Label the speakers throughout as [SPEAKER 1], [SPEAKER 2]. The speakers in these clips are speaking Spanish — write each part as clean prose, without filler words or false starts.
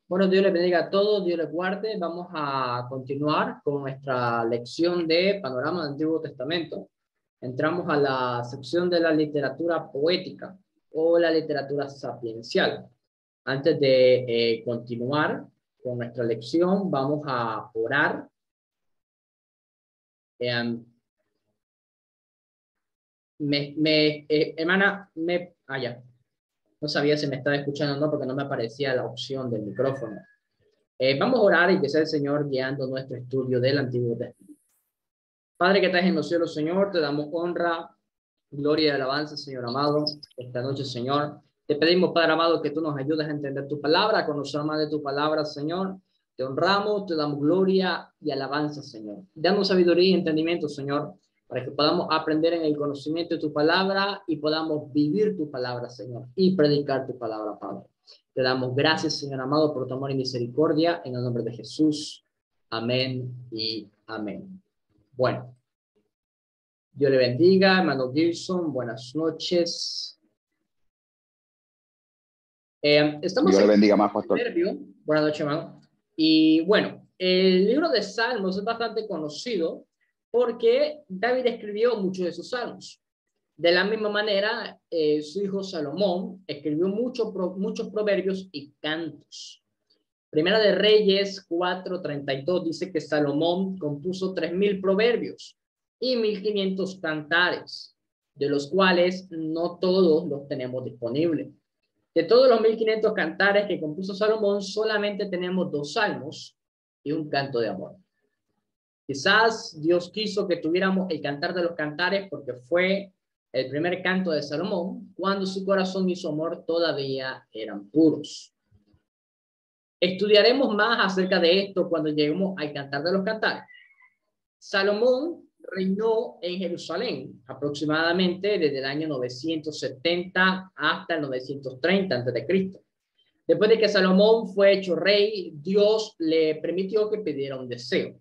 [SPEAKER 1] Bueno, Dios les bendiga a todos, Dios les guarde. Vamos a continuar con nuestra lección de Panorama del Antiguo Testamento. Entramos a la sección de la literatura poética o la literatura sapiencial. Antes de continuar con nuestra lección, vamos a orar. Hermana, ya. No sabía si me estaba escuchando o no, porque no me aparecía la opción del micrófono. Vamos a orar y que sea el Señor guiando nuestro estudio del Antiguo Testamento. Padre que estás en los cielos, Señor, te damos honra, gloria y alabanza, Señor amado, esta noche, Señor. Te pedimos, Padre amado, que tú nos ayudes a entender tu palabra, a conocer más de tu palabra, Señor. Te honramos, te damos gloria y alabanza, Señor. Danos sabiduría y entendimiento, Señor, para que podamos aprender en el conocimiento de tu palabra y podamos vivir tu palabra, Señor, y predicar tu palabra, Padre. Te damos gracias, Señor amado, por tu amor y misericordia, en el nombre de Jesús. Amén y amén. Bueno, Dios le bendiga, hermano Gilson, buenas noches. Estamos
[SPEAKER 2] Dios le
[SPEAKER 1] en
[SPEAKER 2] bendiga más, pastor.
[SPEAKER 1] Proverbio. Buenas noches, hermano. Y bueno, el libro de Salmos es bastante conocido porque David escribió muchos de sus salmos. De la misma manera, su hijo Salomón escribió muchos proverbios y cantos. Primera de Reyes 4:32 dice que Salomón compuso 3,000 proverbios y 1,500 cantares, de los cuales no todos los tenemos disponibles. De todos los 1,500 cantares que compuso Salomón, solamente tenemos 2 salmos y un canto de amor. Quizás Dios quiso que tuviéramos el cantar de los cantares porque fue el primer canto de Salomón cuando su corazón y su amor todavía eran puros. Estudiaremos más acerca de esto cuando lleguemos al cantar de los cantares. Salomón reinó en Jerusalén aproximadamente desde el año 970 hasta el 930 a.C. Después de que Salomón fue hecho rey, Dios le permitió que pidiera un deseo.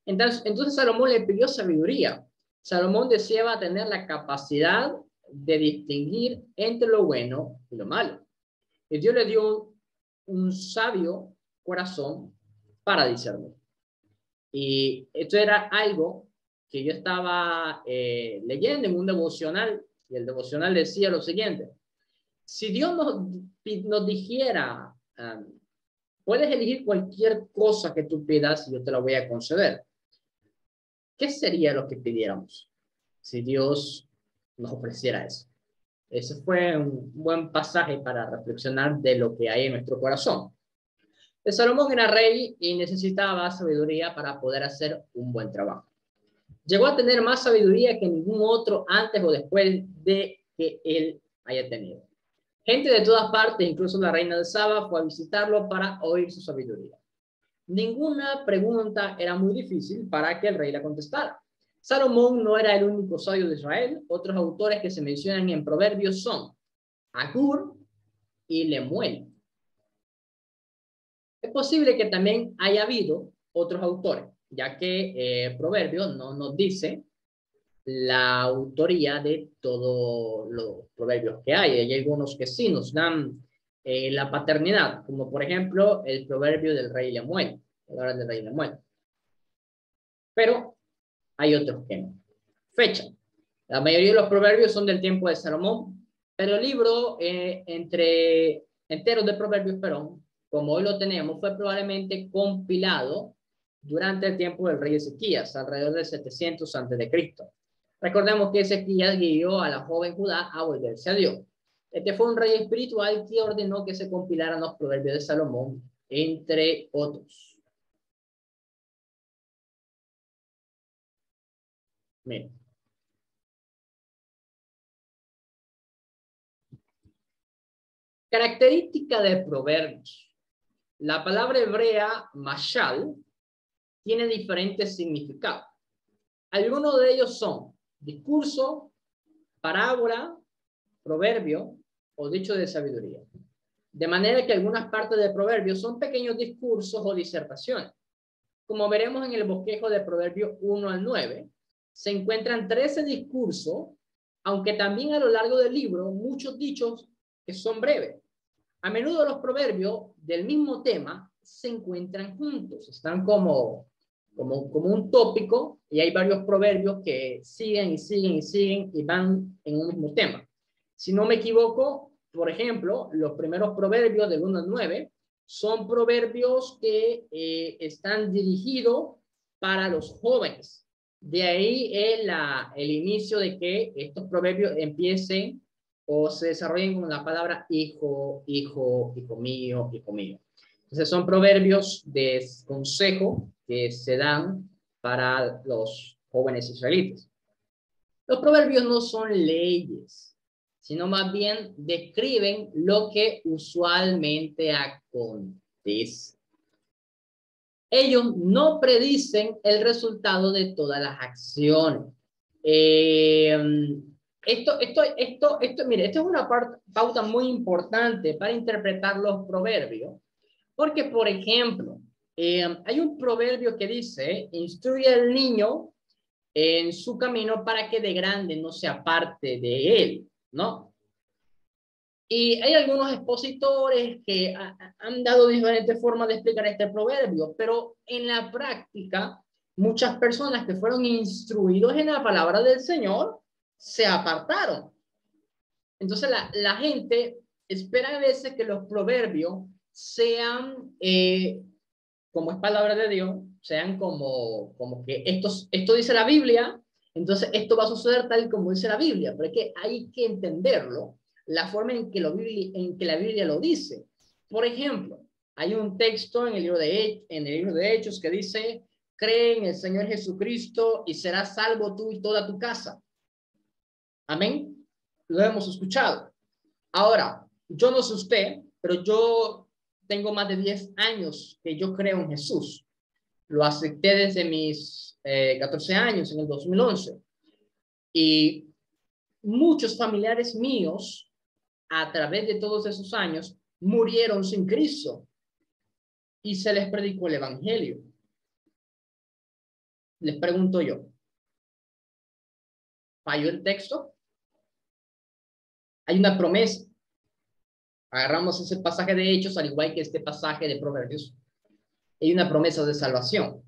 [SPEAKER 1] Entonces Salomón le pidió sabiduría. Salomón deseaba tener la capacidad de distinguir entre lo bueno y lo malo. Y Dios le dio un sabio corazón para discernir. Y esto era algo que yo estaba leyendo en un devocional, y el devocional decía lo siguiente: si Dios nos dijera, puedes elegir cualquier cosa que tú pidas y yo te la voy a conceder, ¿qué sería lo que pidiéramos si Dios nos ofreciera eso? Ese fue un buen pasaje para reflexionar de lo que hay en nuestro corazón. Salomón era rey y necesitaba sabiduría para poder hacer un buen trabajo. Llegó a tener más sabiduría que ningún otro antes o después de que él haya tenido. Gente de todas partes, incluso la reina de Saba, fue a visitarlo para oír su sabiduría. Ninguna pregunta era muy difícil para que el rey la contestara. Salomón no era el único sabio de Israel. Otros autores que se mencionan en Proverbios son Agur y Lemuel. Es posible que también haya habido otros autores, ya que Proverbios no nos dice la autoría de todos los proverbios que hay. Hay algunos que sí nos dan la paternidad, como por ejemplo el proverbio del rey Lemuel, del rey Lemuel. Pero hay otros que no. Fecha. La mayoría de los proverbios son del tiempo de Salomón, pero el libro entero de proverbios, como hoy lo tenemos, fue probablemente compilado durante el tiempo del rey Ezequías, alrededor de 700 a.C. Recordemos que Ezequías guió a la joven Judá a volverse a Dios. Este fue un rey espiritual que ordenó que se compilaran los proverbios de Salomón, entre otros. Miren. Característica de proverbios. La palabra hebrea mashal tiene diferentes significados. Algunos de ellos son discurso, parábola, proverbio o dicho de sabiduría. De manera que algunas partes de proverbios son pequeños discursos o disertaciones. Como veremos en el bosquejo de Proverbios 1 al 9, se encuentran 13 discursos, aunque también a lo largo del libro muchos dichos que son breves. A menudo los proverbios del mismo tema se encuentran juntos, están como un tópico, y hay varios proverbios que siguen y siguen y siguen y van en un mismo tema. Si no me equivoco, por ejemplo, los primeros proverbios del 1 al 9 son proverbios que están dirigidos para los jóvenes. De ahí el inicio de que estos proverbios empiecen o se desarrollen con la palabra hijo, hijo, hijo mío, hijo mío. Entonces son proverbios de consejo que se dan para los jóvenes israelitas. Los proverbios no son leyes, sino más bien describen lo que usualmente acontece. Ellos no predicen el resultado de todas las acciones. Mire, esto es una pauta muy importante para interpretar los proverbios, porque, por ejemplo, hay un proverbio que dice, instruye al niño en su camino para que de grande no se aparte de él, ¿no? Y hay algunos expositores que han dado diferentes formas de explicar este proverbio, pero en la práctica, muchas personas que fueron instruidos en la palabra del Señor se apartaron. Entonces la gente espera a veces que los proverbios sean, como es palabra de Dios, sean como que esto dice la Biblia, entonces esto va a suceder tal como dice la Biblia, pero es que hay que entenderlo la forma en que la Biblia lo dice. Por ejemplo, hay un texto en el libro de Hechos que dice, cree en el Señor Jesucristo y serás salvo tú y toda tu casa. Amén. Lo hemos escuchado. Ahora, yo no sé usted, pero yo tengo más de 10 años que yo creo en Jesús. Lo acepté desde mis 14 años, en el 2011. Y muchos familiares míos, a través de todos esos años, murieron sin Cristo y se les predicó el evangelio. Les pregunto yo, ¿falló el texto? Hay una promesa. Agarramos ese pasaje de Hechos, al igual que este pasaje de Proverbios. Hay una promesa de salvación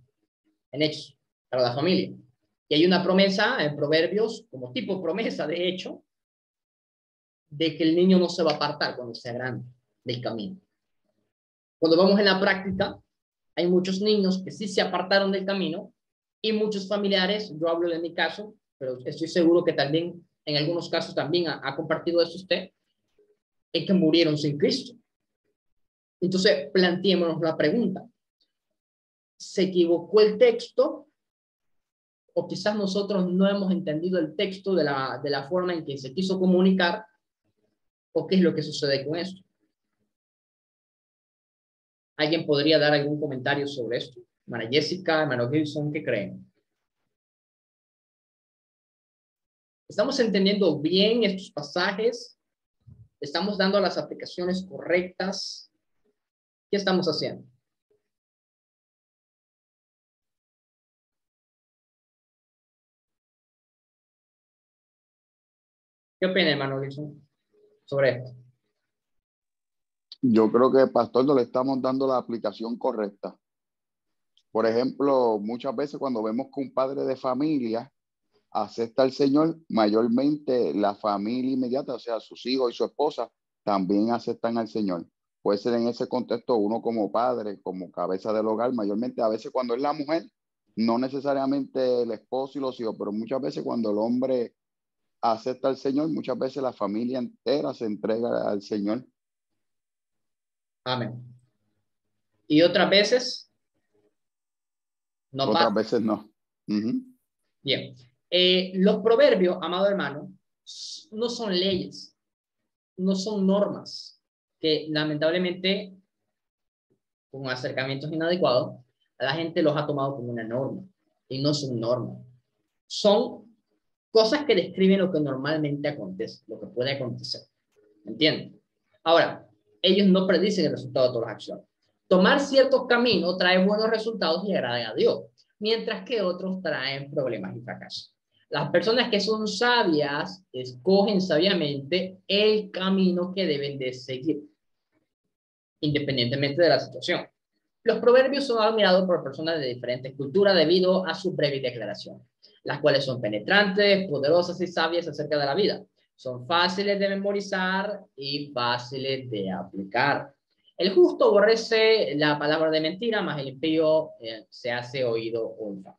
[SPEAKER 1] en Hechos para la familia. Y hay una promesa en Proverbios, como tipo promesa de hecho, de que el niño no se va a apartar cuando sea grande del camino. Cuando vamos en la práctica, hay muchos niños que sí se apartaron del camino y muchos familiares, yo hablo de mi caso, pero estoy seguro que también en algunos casos también ha compartido eso usted, es que murieron sin Cristo. Entonces, planteémonos la pregunta. ¿Se equivocó el texto? O quizás nosotros no hemos entendido el texto de la forma en que se quiso comunicar, o qué es lo que sucede con esto. ¿Alguien podría dar algún comentario sobre esto? Hermana Jessica, hermano Gilson, ¿qué creen? ¿Estamos entendiendo bien estos pasajes? ¿Estamos dando las aplicaciones correctas? ¿Qué estamos haciendo? ¿Qué opina, hermano Gilson, sobre esto?
[SPEAKER 2] Yo creo que, pastor, no le estamos dando la aplicación correcta. Por ejemplo, muchas veces cuando vemos que un padre de familia acepta al Señor, mayormente la familia inmediata, o sea, sus hijos y su esposa, también aceptan al Señor. Puede ser en ese contexto uno como padre, como cabeza del hogar, mayormente a veces cuando es la mujer, no necesariamente el esposo y los hijos, pero muchas veces cuando el hombre acepta al Señor, muchas veces la familia entera se entrega al Señor.
[SPEAKER 1] Amén. ¿Y otras veces? No
[SPEAKER 2] Otras
[SPEAKER 1] pasa.
[SPEAKER 2] veces no.
[SPEAKER 1] Bien. Los proverbios, amado hermano, no son leyes, no son normas, que lamentablemente, con acercamientos inadecuados, la gente los ha tomado como una norma, y no son normas. Son cosas que describen lo que normalmente acontece, lo que puede acontecer. ¿Entienden? Ahora, ellos no predicen el resultado de todas las acciones. Tomar ciertos caminos trae buenos resultados y agrada a Dios, mientras que otros traen problemas y fracasos. Las personas que son sabias escogen sabiamente el camino que deben de seguir. independientemente de la situación. Los proverbios son admirados por personas de diferentes culturas debido a su breve declaración, las cuales son penetrantes, poderosas y sabias acerca de la vida. Son fáciles de memorizar y fáciles de aplicar. El justo aborrece la palabra de mentira, mas el impío se hace oído honra.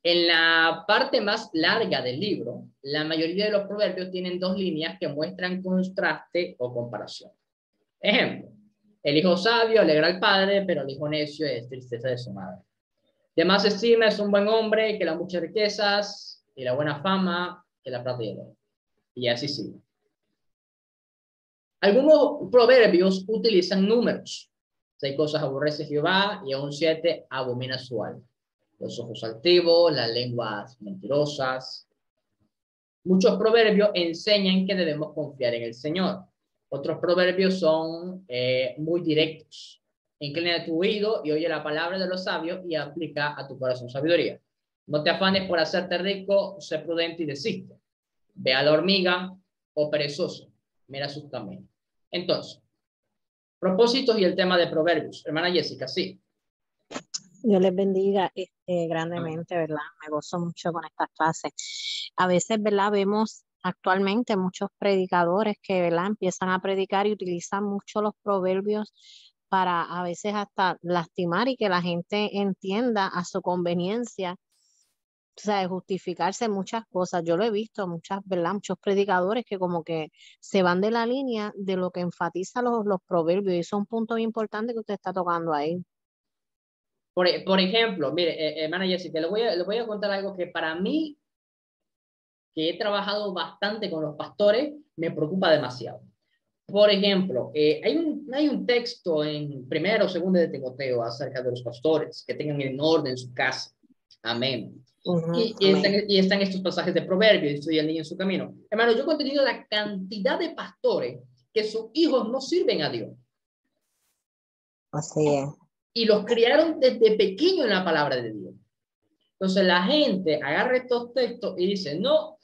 [SPEAKER 1] En la parte más larga del libro, la mayoría de los proverbios tienen dos líneas que muestran contraste o comparación. Ejemplo, el hijo sabio alegra al padre, pero el hijo necio es tristeza de su madre. De más estima es un buen hombre que las muchas riquezas y la buena fama que la plata y el oro. Y así sigue. Algunos proverbios utilizan números. 6 cosas aborrece Jehová y aún 7 abomina su alma. Los ojos altivos, las lenguas mentirosas. Muchos proverbios enseñan que debemos confiar en el Señor. Otros proverbios son muy directos. Inclina tu oído y oye la palabra de los sabios y aplica a tu corazón sabiduría. No te afanes por hacerte rico, sé prudente y desiste. Ve a la hormiga o perezoso, mira sus caminos. Entonces, propósitos y el tema de proverbios. Hermana Jessica, sí.
[SPEAKER 3] Dios les bendiga grandemente, ¿verdad? Me gozo mucho con estas clases. A veces, ¿verdad? Vemos actualmente muchos predicadores que, ¿verdad? Empiezan a predicar y utilizan mucho los proverbios para a veces hasta lastimar y que la gente entienda a su conveniencia, o sea, justificarse muchas cosas. Yo lo he visto, ¿verdad? Muchos predicadores que como que se van de la línea de lo que enfatiza los proverbios, y eso es un punto muy importante que usted está tocando ahí.
[SPEAKER 1] Por ejemplo, mire, hermana Jessica, le voy a contar algo que para mí, que he trabajado bastante con los pastores, me preocupa demasiado. Por ejemplo, hay un texto en 1 o 2 de Timoteo acerca de los pastores que tengan en orden su casa. Amén. Y están estos pasajes de Proverbios, estudia el niño en su camino. Hermano, yo he contenido la cantidad de pastores que sus hijos no sirven a Dios.
[SPEAKER 3] Así es.
[SPEAKER 1] Y los criaron desde pequeño en la palabra de Dios. Entonces la gente agarra estos textos y dice, no,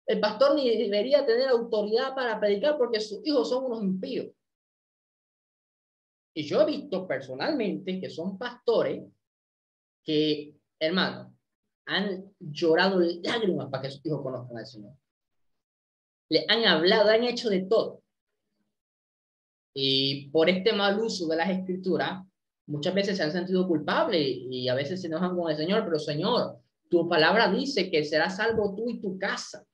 [SPEAKER 1] el pastor ni debería tener autoridad para predicar porque sus hijos son unos impíos. Y yo he visto personalmente que son pastores que, hermano, han llorado lágrimas para que sus hijos conozcan al Señor. Le han hablado, han hecho de todo. Y por este mal uso de las escrituras, muchas veces se han sentido culpables y a veces se enojan con el Señor, pero Señor, tu palabra dice que serás salvo tú y tu casa.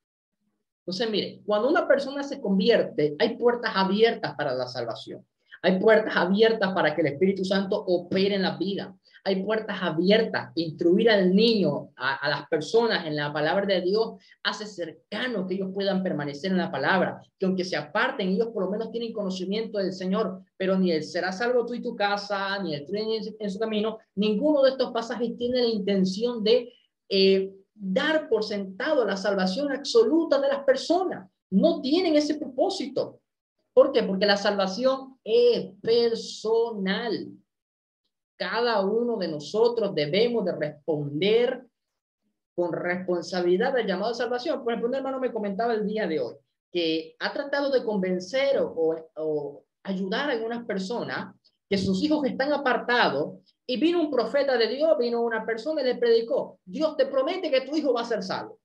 [SPEAKER 1] Entonces, mire, cuando una persona se convierte, hay puertas abiertas para la salvación. Hay puertas abiertas para que el Espíritu Santo opere en la vida. Hay puertas abiertas. Instruir al niño, a las personas en la palabra de Dios, hace cercano que ellos puedan permanecer en la palabra. Que aunque se aparten, ellos por lo menos tienen conocimiento del Señor. Pero ni el será salvo tú y tu casa, ni el tren en su camino, ninguno de estos pasajes tiene la intención de dar por sentado la salvación absoluta de las personas. No tienen ese propósito. ¿Por qué? Porque la salvación es personal. Cada uno de nosotros debemos de responder con responsabilidad al llamado de salvación. Por ejemplo, un hermano me comentaba el día de hoy que ha tratado de convencer o ayudar a algunas personas que sus hijos están apartados. Y vino un profeta de Dios, vino una persona y le predicó, Dios te promete que tu hijo va a ser salvo.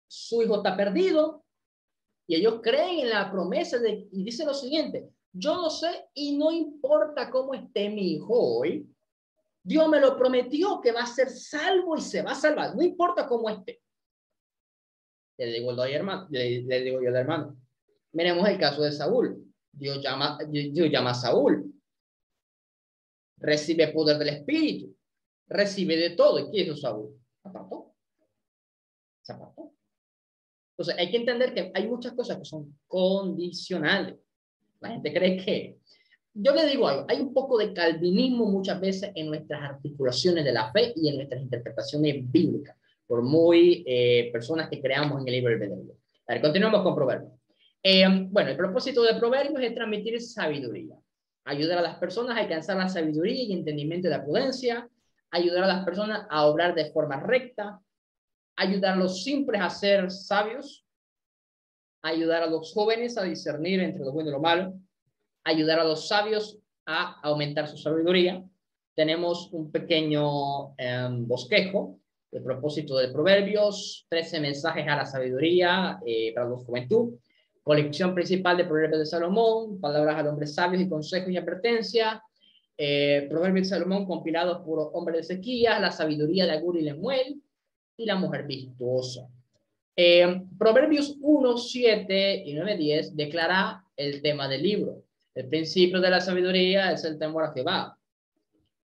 [SPEAKER 1] Su hijo está perdido y ellos creen en la promesa y dice lo siguiente, yo no sé y no importa cómo esté mi hijo hoy, Dios me lo prometió que va a ser salvo y se va a salvar, no importa cómo esté. Le digo yo al hermano, miremos el caso de Saúl. Dios llama a Saúl. Recibe poder del Espíritu, recibe de todo. ¿Y qué hizo Saúl? Apartó. Se apartó. Entonces hay que entender que hay muchas cosas que son condicionales. La gente cree que... Yo le digo algo, hay un poco de calvinismo muchas veces en nuestras articulaciones de la fe y en nuestras interpretaciones bíblicas, por muy personas que creamos en el libro del albedrío. A ver, continuamos con Proverbios. Bueno, el propósito de Proverbios es transmitir sabiduría. Ayudar a las personas a alcanzar la sabiduría y entendimiento de la prudencia, ayudar a las personas a obrar de forma recta, ayudar a los simples a ser sabios, ayudar a los jóvenes a discernir entre lo bueno y lo malo, ayudar a los sabios a aumentar su sabiduría. Tenemos un pequeño bosquejo de propósito de Proverbios, 13 mensajes a la sabiduría para la juventud, colección principal de Proverbios de Salomón, palabras al hombre sabios y consejos y advertencia, Proverbios de Salomón compilados por hombres de Ezequías, la sabiduría de Agur y Lemuel y la mujer virtuosa. Proverbios 1, 7 y 9, 10 declara el tema del libro. El principio de la sabiduría es el temor a Jehová.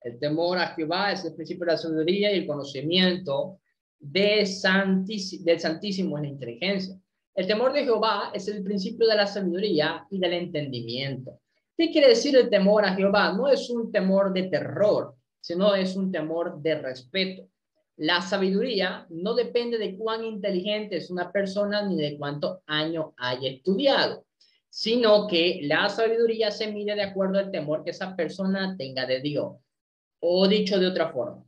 [SPEAKER 1] El temor a Jehová es el principio de la sabiduría y el conocimiento del Santísimo es la inteligencia. El temor de Jehová es el principio de la sabiduría y del entendimiento. ¿Qué quiere decir el temor a Jehová? No es un temor de terror, sino es un temor de respeto. La sabiduría no depende de cuán inteligente es una persona ni de cuántos años haya estudiado, sino que la sabiduría se mide de acuerdo al temor que esa persona tenga de Dios. O dicho de otra forma,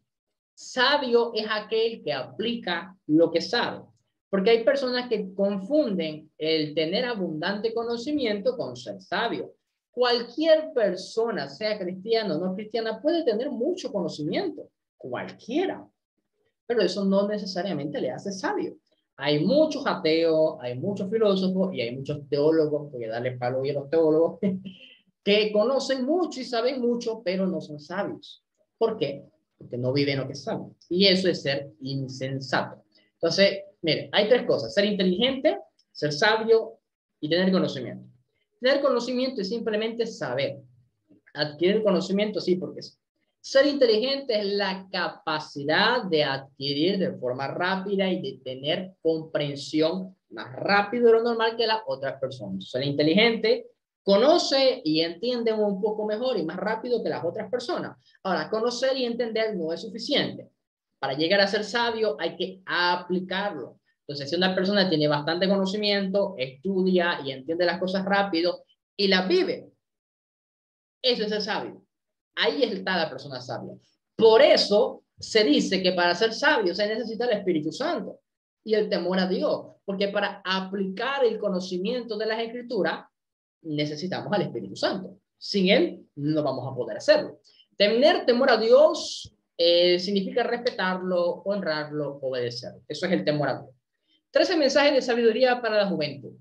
[SPEAKER 1] sabio es aquel que aplica lo que sabe. Porque hay personas que confunden el tener abundante conocimiento con ser sabio. Cualquier persona, sea cristiana o no cristiana, puede tener mucho conocimiento. Cualquiera. Pero eso no necesariamente le hace sabio. Hay muchos ateos, hay muchos filósofos y hay muchos teólogos, voy a darle palo a los teólogos, que conocen mucho y saben mucho, pero no son sabios. ¿Por qué? Porque no viven lo que saben. Y eso es ser insensato. Entonces, mire, hay tres cosas: ser inteligente, ser sabio y tener conocimiento. Tener conocimiento es simplemente saber. Adquirir conocimiento, sí, porque ser inteligente es la capacidad de adquirir de forma rápida y de tener comprensión más rápido de lo normal que las otras personas. Ser inteligente conoce y entiende un poco mejor y más rápido que las otras personas. Ahora, conocer y entender no es suficiente. Para llegar a ser sabio hay que aplicarlo. Entonces, si una persona tiene bastante conocimiento, estudia y entiende las cosas rápido y las vive, eso es ser sabio. Ahí está la persona sabia. Por eso se dice que para ser sabio se necesita el Espíritu Santo y el temor a Dios, porque para aplicar el conocimiento de las Escrituras necesitamos al Espíritu Santo. Sin él no vamos a poder hacerlo. Tener temor a Dios significa respetarlo, honrarlo, obedecerlo. Eso es el temor a Dios. 13 mensajes de sabiduría para la juventud.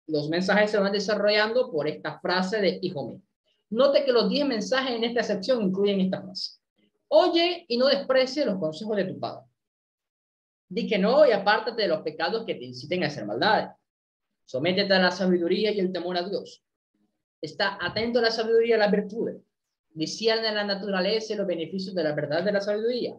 [SPEAKER 1] Los mensajes se van desarrollando por esta frase de hijo mío. Note que los 10 mensajes en esta sección incluyen esta frase. Oye y no desprecies los consejos de tu padre. Di que no y apártate de los pecados que te inciten a hacer maldades. Sométete a la sabiduría y el temor a Dios. Está atento a la sabiduría y a las virtudes. Discierne la naturaleza y los beneficios de la verdad de la sabiduría.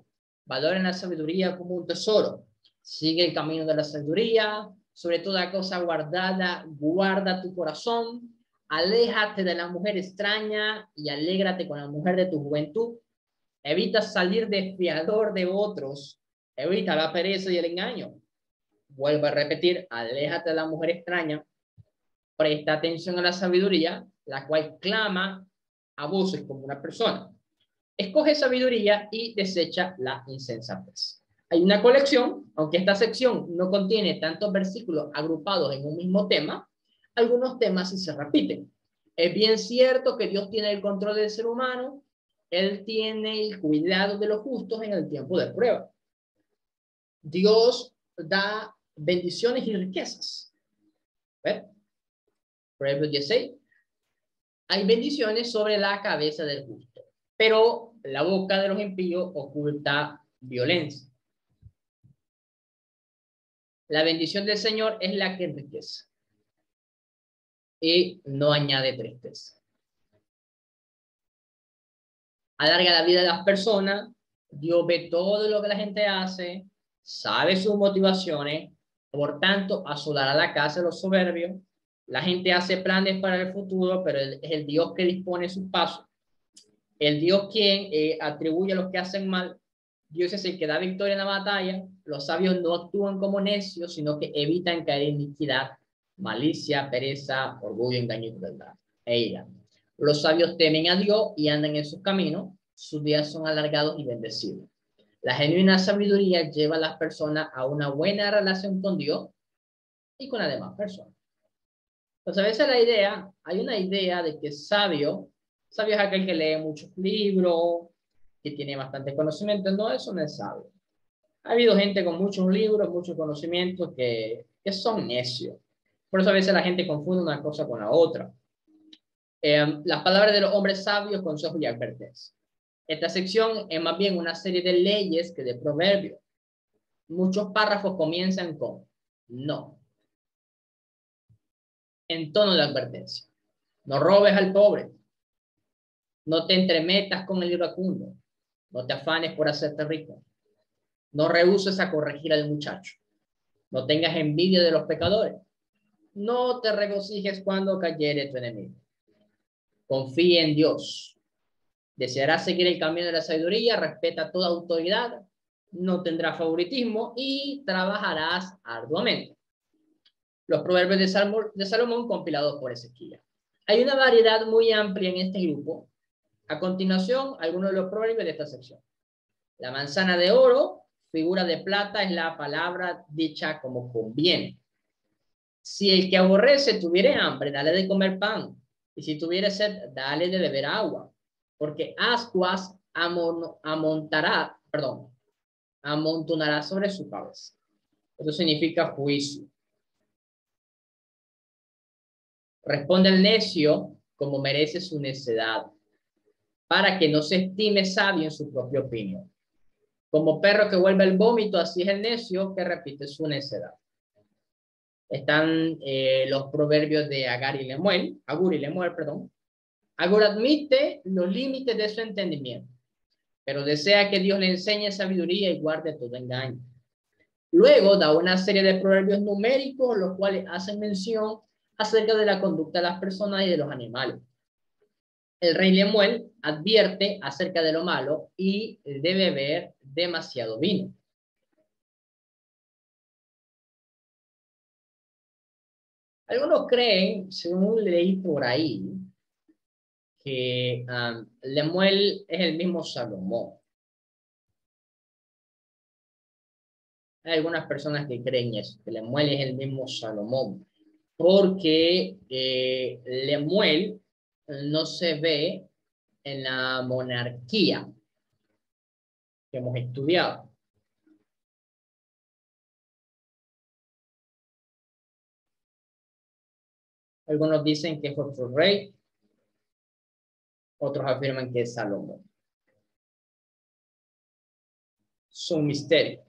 [SPEAKER 1] Valoren la sabiduría como un tesoro. Sigue el camino de la sabiduría. Sobre toda cosa guardada, guarda tu corazón. Aléjate de la mujer extraña y alégrate con la mujer de tu juventud. Evita salir desfiador de otros. Evita la pereza y el engaño. Vuelvo a repetir, aléjate de la mujer extraña. Presta atención a la sabiduría, la cual clama a voces como una persona. Escoge sabiduría y desecha la insensatez. Hay una colección, aunque esta sección no contiene tantos versículos agrupados en un mismo tema, algunos temas sí se repiten. Es bien cierto que Dios tiene el control del ser humano, Él tiene el cuidado de los justos en el tiempo de prueba. Dios da bendiciones y riquezas. ¿Ves? Proverbios 16. Hay bendiciones sobre la cabeza del justo, pero la boca de los impíos oculta violencia. La bendición del Señor es la que enriquece y no añade tristeza. Alarga la vida de las personas. Dios ve todo lo que la gente hace, sabe sus motivaciones, por tanto, asolará la casa de los soberbios. La gente hace planes para el futuro, pero es el Dios que dispone sus pasos. El Dios quien atribuye a los que hacen mal. Dios es el que da victoria en la batalla. Los sabios no actúan como necios, sino que evitan caer en iniquidad, malicia, pereza, orgullo, engaño y crueldad. Los sabios temen a Dios y andan en sus caminos. Sus días son alargados y bendecidos. La genuina sabiduría lleva a las personas a una buena relación con Dios y con las demás personas. Entonces, a veces hay una idea de que sabio es aquel que lee muchos libros, que tiene bastante conocimiento. No, eso no es sabio. Ha habido gente con muchos libros, muchos conocimientos que son necios. Por eso a veces la gente confunde una cosa con la otra. Las palabras de los hombres sabios, consejos y advertencias. Esta sección es más bien una serie de leyes que de proverbios. Muchos párrafos comienzan con no, en tono de advertencia. No robes al pobre. No te entremetas con el iracundo. No te afanes por hacerte rico. No rehuses a corregir al muchacho. No tengas envidia de los pecadores. No te regocijes cuando cayere tu enemigo. Confía en Dios. Desearás seguir el camino de la sabiduría, respeta toda autoridad, no tendrás favoritismo y trabajarás arduamente. Los proverbios de Salomón compilados por Ezequiel. Hay una variedad muy amplia en este grupo. A continuación, algunos de los proverbios de esta sección. La manzana de oro, figura de plata, es la palabra dicha como conviene. Si el que aborrece tuviere hambre, dale de comer pan. Y si tuviere sed, dale de beber agua. Porque ascuas amontonará sobre su cabeza. Eso significa juicio. Responde al necio como merece su necedad, para que no se estime sabio en su propia opinión. Como perro que vuelve el vómito, así es el necio que repite su necedad. Están los proverbios de Agur y Lemuel. Agur admite los límites de su entendimiento, pero desea que Dios le enseñe sabiduría y guarde todo engaño. Luego da una serie de proverbios numéricos, los cuales hacen mención acerca de la conducta de las personas y de los animales. El rey Lemuel advierte acerca de lo malo y de beber demasiado vino. Algunos creen, según leí por ahí, que Lemuel es el mismo Salomón. Hay algunas personas que creen eso, que Lemuel es el mismo Salomón, porque Lemuel no se ve en la monarquía que hemos estudiado. Algunos dicen que es otro rey, otros afirman que es Salomón. Es un misterio.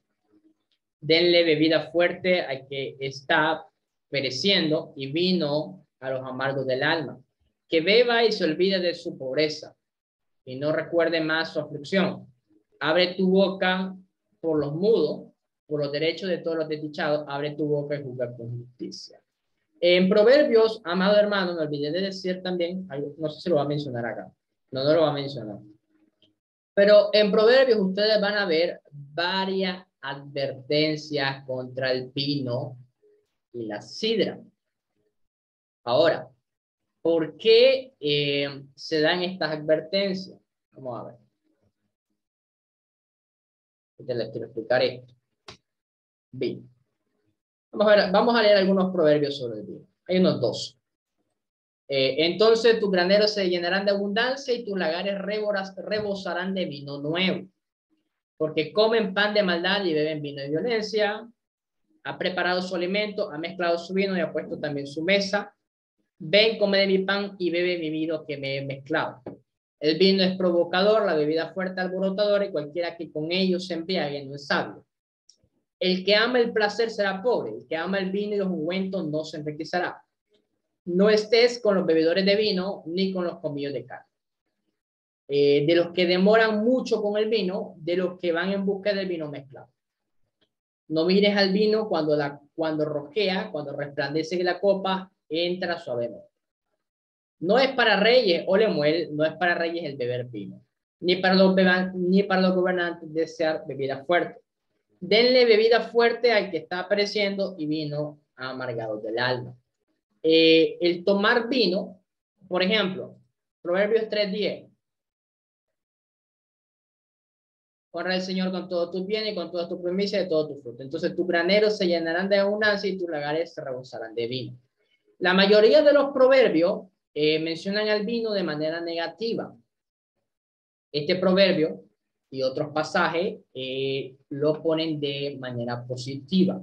[SPEAKER 1] Denle bebida fuerte al que está pereciendo y vino a los amargos del alma. Que beba y se olvide de su pobreza y no recuerde más su aflicción. Abre tu boca por los mudos, por los derechos de todos los desdichados, abre tu boca y juzga con justicia. En Proverbios, amado hermano, no olvidé de decir también, no sé si lo va a mencionar acá, no lo va a mencionar, pero en Proverbios ustedes van a ver varias advertencias contra el vino y la sidra. Ahora, ¿por qué se dan estas advertencias? Vamos a ver. Les quiero explicar esto. Vino. Vamos a leer algunos proverbios sobre el vino. Hay unos dos. Entonces tus graneros se llenarán de abundancia y tus lagares rebosarán de vino nuevo. Porque comen pan de maldad y beben vino de violencia. Ha preparado su alimento, ha mezclado su vino y ha puesto también su mesa. Ven, come de mi pan y bebe mi vino que me he mezclado. El vino es provocador, la bebida fuerte alborotadora, y cualquiera que con ellos se embriague no es sabio. El que ama el placer será pobre, el que ama el vino y los ungüentos no se enriquecerá. No estés con los bebedores de vino ni con los comidos de carne. De los que demoran mucho con el vino, de los que van en busca del vino mezclado. No mires al vino cuando rojea, cuando resplandece la copa, entra suavemente. No es para reyes, o Lemuel, no es para reyes el beber vino, ni para los gobernantes desear bebida fuerte. Denle bebida fuerte al que está apareciendo y vino amargado del alma. El tomar vino, por ejemplo, Proverbios 3:10. Honra al Señor con todos tus bienes y con todas tus primicias y de todo tu fruto. Entonces tus graneros se llenarán de abundancia y tus lagares se rebosarán de vino. La mayoría de los proverbios mencionan al vino de manera negativa. Este proverbio y otros pasajes lo ponen de manera positiva.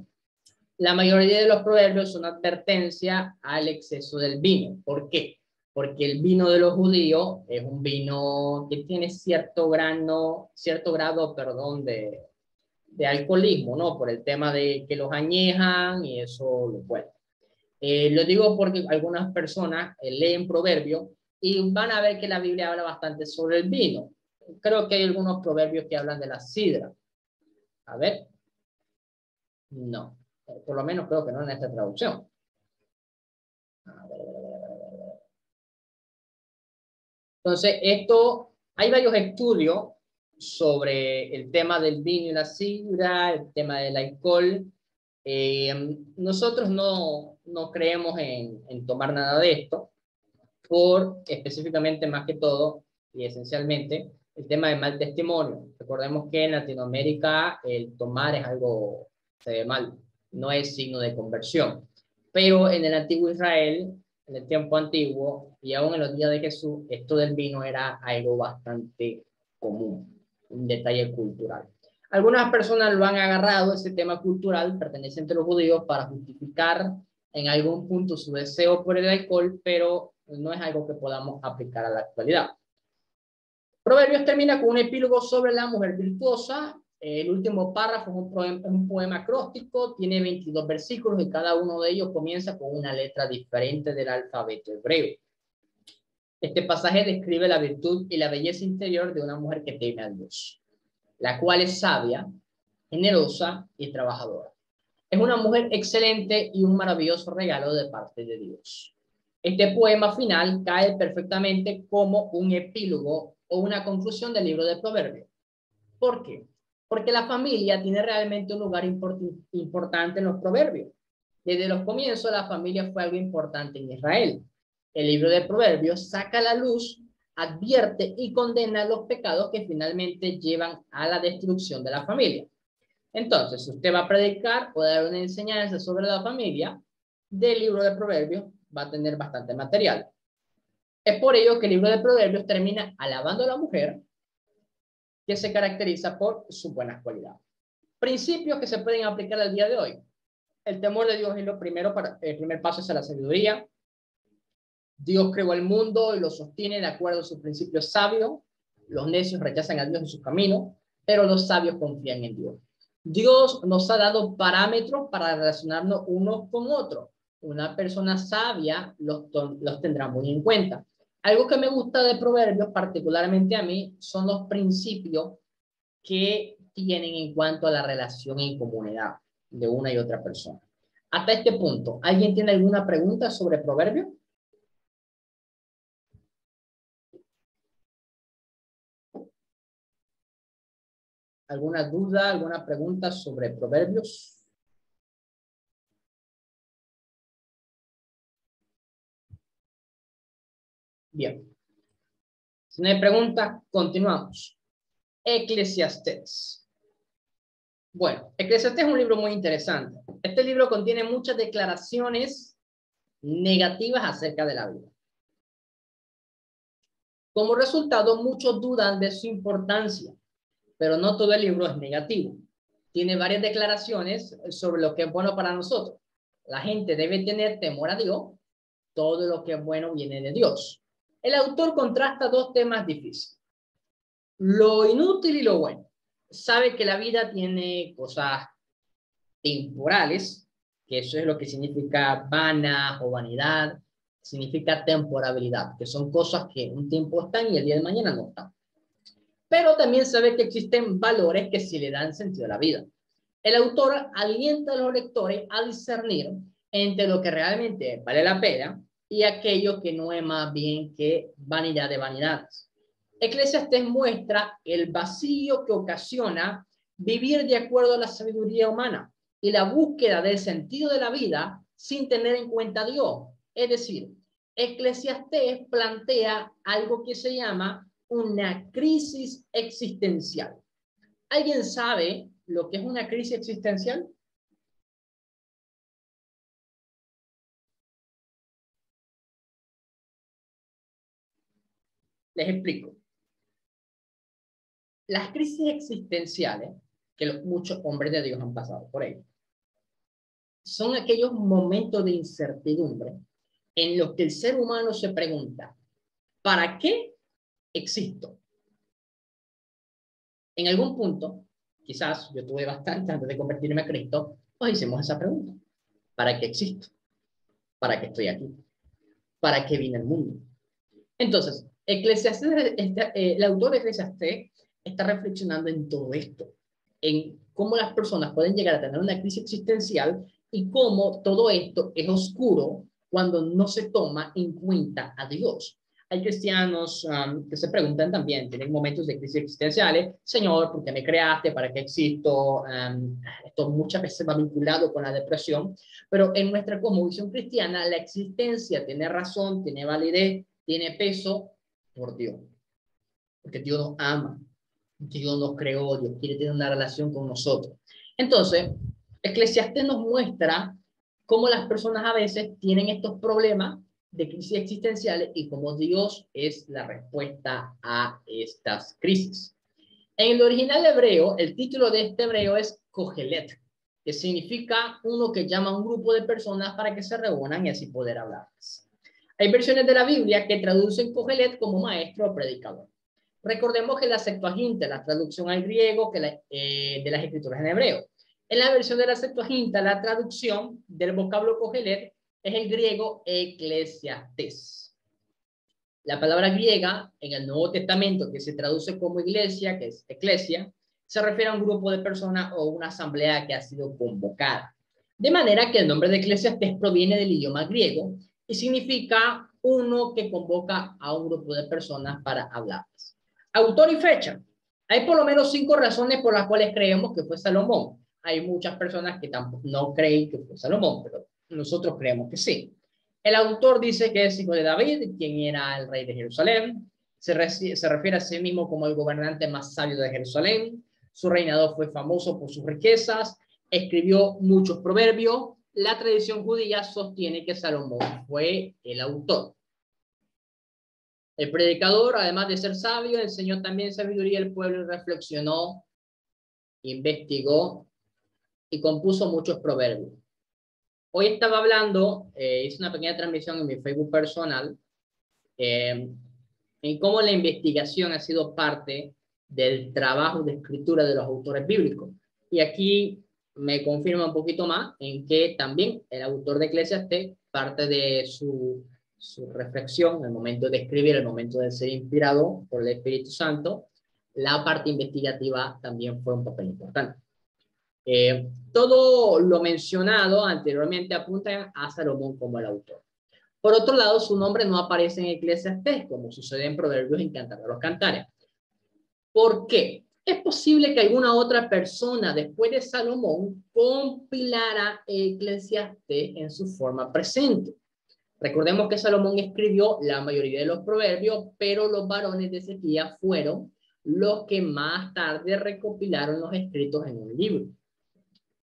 [SPEAKER 1] La mayoría de los proverbios son advertencia al exceso del vino. ¿Por qué? Porque el vino de los judíos es un vino que tiene cierto grado, de alcoholismo, ¿no? Por el tema de que los añejan y eso lo puede. Lo digo porque algunas personas leen proverbios y van a ver que la Biblia habla bastante sobre el vino. Creo que hay algunos proverbios que hablan de la sidra. A ver. No. Por lo menos creo que no en esta traducción. A ver. Entonces, hay varios estudios sobre el tema del vino y la sidra, el tema del alcohol. Nosotros no creemos en tomar nada de esto, por específicamente más que todo y esencialmente el tema del mal testimonio. Recordemos que en Latinoamérica el tomar es algo se ve mal, no es signo de conversión. Pero en el antiguo Israel, en el tiempo antiguo y aún en los días de Jesús, esto del vino era algo bastante común, un detalle cultural. Algunas personas lo han agarrado, ese tema cultural perteneciente a los judíos, para justificar en algún punto su deseo por el alcohol, pero no es algo que podamos aplicar a la actualidad. Proverbios termina con un epílogo sobre la mujer virtuosa. El último párrafo es un poema acróstico, tiene 22 versículos y cada uno de ellos comienza con una letra diferente del alfabeto hebreo. Este pasaje describe la virtud y la belleza interior de una mujer que teme a Dios, la cual es sabia, generosa y trabajadora. Es una mujer excelente y un maravilloso regalo de parte de Dios. Este poema final cae perfectamente como un epílogo o una conclusión del libro de Proverbios. ¿Por qué? Porque la familia tiene realmente un lugar importante en los Proverbios. Desde los comienzos, la familia fue algo importante en Israel. El libro de Proverbios saca a la luz, advierte y condena los pecados que finalmente llevan a la destrucción de la familia. Entonces, si usted va a predicar o dar una enseñanza sobre la familia, del libro de Proverbios va a tener bastante material. Es por ello que el libro de Proverbios termina alabando a la mujer, que se caracteriza por sus buenas cualidades. Principios que se pueden aplicar al día de hoy. El temor de Dios es lo primero, el primer paso es a la sabiduría. Dios creó el mundo y lo sostiene de acuerdo a sus principios sabios. Los necios rechazan a Dios en sus caminos, pero los sabios confían en Dios. Dios nos ha dado parámetros para relacionarnos unos con otros. Una persona sabia los tendrá muy en cuenta. Algo que me gusta de Proverbios, particularmente a mí, son los principios que tienen en cuanto a la relación en comunidad de una y otra persona. Hasta este punto, ¿alguien tiene alguna pregunta sobre Proverbios? ¿Alguna duda, alguna pregunta sobre Proverbios? Bien. Si no hay pregunta, continuamos. Eclesiastés. Bueno, Eclesiastés es un libro muy interesante. Este libro contiene muchas declaraciones negativas acerca de la vida. Como resultado, muchos dudan de su importancia, pero no todo el libro es negativo. Tiene varias declaraciones sobre lo que es bueno para nosotros. La gente debe tener temor a Dios. Todo lo que es bueno viene de Dios. El autor contrasta dos temas difíciles: lo inútil y lo bueno. Sabe que la vida tiene cosas temporales, que eso es lo que significa vana o vanidad, significa temporalidad, que son cosas que un tiempo están y el día de mañana no están. Pero también sabe que existen valores que sí le dan sentido a la vida. El autor alienta a los lectores a discernir entre lo que realmente vale la pena y aquello que no es más bien que vanidad de vanidades. Eclesiastés muestra el vacío que ocasiona vivir de acuerdo a la sabiduría humana y la búsqueda del sentido de la vida sin tener en cuenta a Dios. Es decir, Eclesiastés plantea algo que se llama una crisis existencial. ¿Alguien sabe lo que es una crisis existencial? Les explico. Las crisis existenciales, que muchos hombres de Dios han pasado por ello, son aquellos momentos de incertidumbre en los que el ser humano se pregunta, ¿para qué existo? En algún punto, quizás yo tuve bastante antes de convertirme a Cristo, nos hicimos esa pregunta. ¿Para qué existo? ¿Para qué estoy aquí? ¿Para qué vine al mundo? Entonces, el autor de Eclesiastés está reflexionando en todo esto, en cómo las personas pueden llegar a tener una crisis existencial y cómo todo esto es oscuro cuando no se toma en cuenta a Dios. Hay cristianos que se preguntan también, tienen momentos de crisis existenciales, Señor, ¿por qué me creaste? ¿Para qué existo? Esto muchas veces va vinculado con la depresión, pero en nuestra cosmovisión cristiana la existencia tiene razón, tiene validez, tiene peso por Dios, porque Dios nos ama, Dios nos creó, Dios quiere tener una relación con nosotros. Entonces, Eclesiastés nos muestra cómo las personas a veces tienen estos problemas de crisis existenciales y cómo Dios es la respuesta a estas crisis. En el original hebreo, el título de este hebreo es Kohelet, que significa uno que llama a un grupo de personas para que se reúnan y así poder hablarles. Hay versiones de la Biblia que traducen Kohelet como maestro o predicador. Recordemos que la Septuaginta, la traducción al griego de las escrituras en hebreo. En la versión de la Septuaginta, la traducción del vocablo Kohelet es el griego Eclesiastés. La palabra griega en el Nuevo Testamento, que se traduce como iglesia, que es eclesia, se refiere a un grupo de personas o una asamblea que ha sido convocada. De manera que el nombre de Eclesiastés proviene del idioma griego y significa uno que convoca a un grupo de personas para hablarles. Autor y fecha. Hay por lo menos 5 razones por las cuales creemos que fue Salomón. Hay muchas personas que tampoco no creen que fue Salomón, pero nosotros creemos que sí. El autor dice que es hijo de David, quien era el rey de Jerusalén. Se refiere a sí mismo como el gobernante más sabio de Jerusalén. Su reinado fue famoso por sus riquezas. Escribió muchos proverbios. La tradición judía sostiene que Salomón fue el autor. El predicador, además de ser sabio, enseñó también sabiduría al pueblo y reflexionó, investigó y compuso muchos proverbios. Hoy estaba hablando, hice una pequeña transmisión en mi Facebook personal, en cómo la investigación ha sido parte del trabajo de escritura de los autores bíblicos. Y aquí me confirma un poquito más en que también el autor de Eclesiastés, parte de su reflexión, el momento de escribir, el momento de ser inspirado por el Espíritu Santo, la parte investigativa también fue un papel importante. Todo lo mencionado anteriormente apunta a Salomón como el autor. Por otro lado, su nombre no aparece en Eclesiastés, como sucede en Proverbios y en Cantar de los Cantares. ¿Por qué? Es posible que alguna otra persona después de Salomón compilara Eclesiastés en su forma presente. Recordemos que Salomón escribió la mayoría de los proverbios, pero los varones de Ezequías fueron los que más tarde recopilaron los escritos en un libro.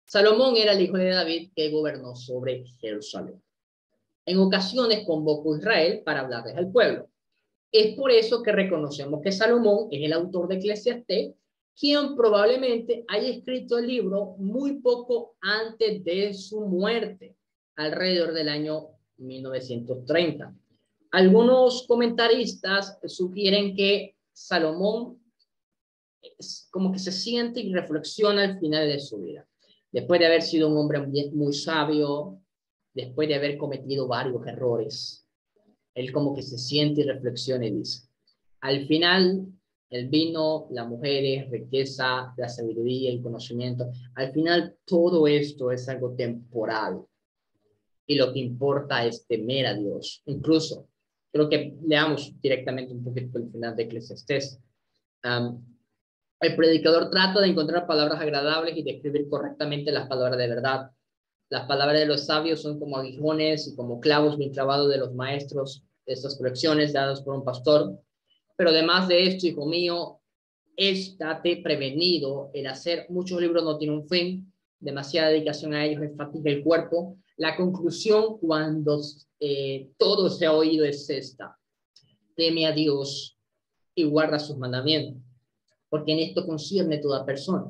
[SPEAKER 1] Salomón era el hijo de David que gobernó sobre Jerusalén. En ocasiones convocó a Israel para hablarles al pueblo. Es por eso que reconocemos que Salomón es el autor de Eclesiastés, quien probablemente haya escrito el libro muy poco antes de su muerte, alrededor del año 1930. Algunos comentaristas sugieren que Salomón como que se siente y reflexiona al final de su vida. Después de haber sido un hombre muy sabio, después de haber cometido varios errores, él como que se siente y reflexiona y dice, al final, el vino, las mujeres, riqueza, la sabiduría, el conocimiento, al final todo esto es algo temporal. Y lo que importa es temer a Dios. Incluso, creo que leamos directamente un poquito el final de Eclesiastés. El predicador trata de encontrar palabras agradables y de escribir correctamente las palabras de verdad. Las palabras de los sabios son como aguijones y como clavos bien clavados de los maestros de estas colecciones dadas por un pastor. Pero además de esto, hijo mío, estate prevenido. El hacer muchos libros no tiene un fin. Demasiada dedicación a ellos fatiga el cuerpo. La conclusión, cuando todo se ha oído, es esta: teme a Dios y guarda sus mandamientos, porque en esto concierne toda persona,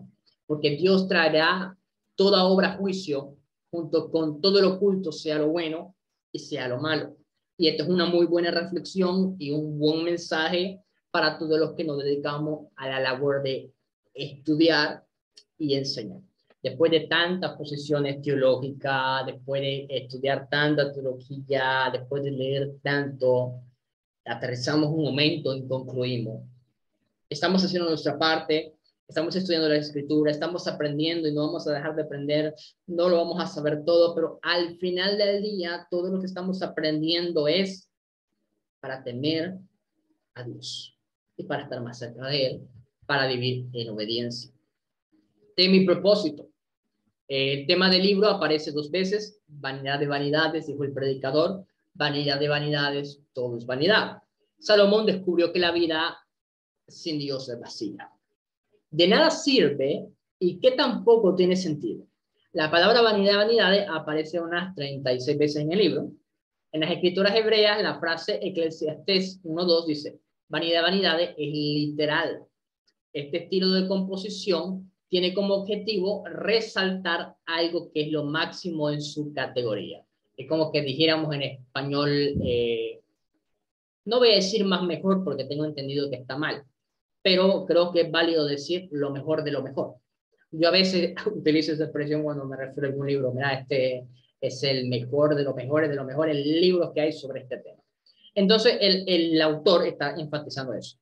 [SPEAKER 1] porque Dios traerá toda obra a juicio junto con todo lo oculto, sea lo bueno y sea lo malo. Y esto es una muy buena reflexión y un buen mensaje para todos los que nos dedicamos a la labor de estudiar y enseñar. Después de tantas posiciones teológicas, después de estudiar tanta teología, después de leer tanto, aterrizamos un momento y concluimos. Estamos haciendo nuestra parte, estamos estudiando la escritura, estamos aprendiendo y no vamos a dejar de aprender, no lo vamos a saber todo, pero al final del día todo lo que estamos aprendiendo es para temer a Dios y para estar más cerca de Él, para vivir en obediencia. De mi propósito. El tema del libro aparece 2 veces, vanidad de vanidades, dijo el predicador, vanidad de vanidades, todo es vanidad. Salomón descubrió que la vida sin Dios es vacía. De nada sirve y que tampoco tiene sentido. La palabra vanidad de vanidades aparece unas 36 veces en el libro. En las escrituras hebreas, la frase Eclesiastés 1:2 dice, vanidad de vanidades es literal. Este estilo de composición tiene como objetivo resaltar algo que es lo máximo en su categoría. Es como que dijéramos en español, no voy a decir más mejor porque tengo entendido que está mal, pero creo que es válido decir lo mejor de lo mejor. Yo a veces utilizo esa expresión cuando me refiero a algún libro. Mira, este es el mejor de los mejores libros que hay sobre este tema. Entonces, el autor está enfatizando eso.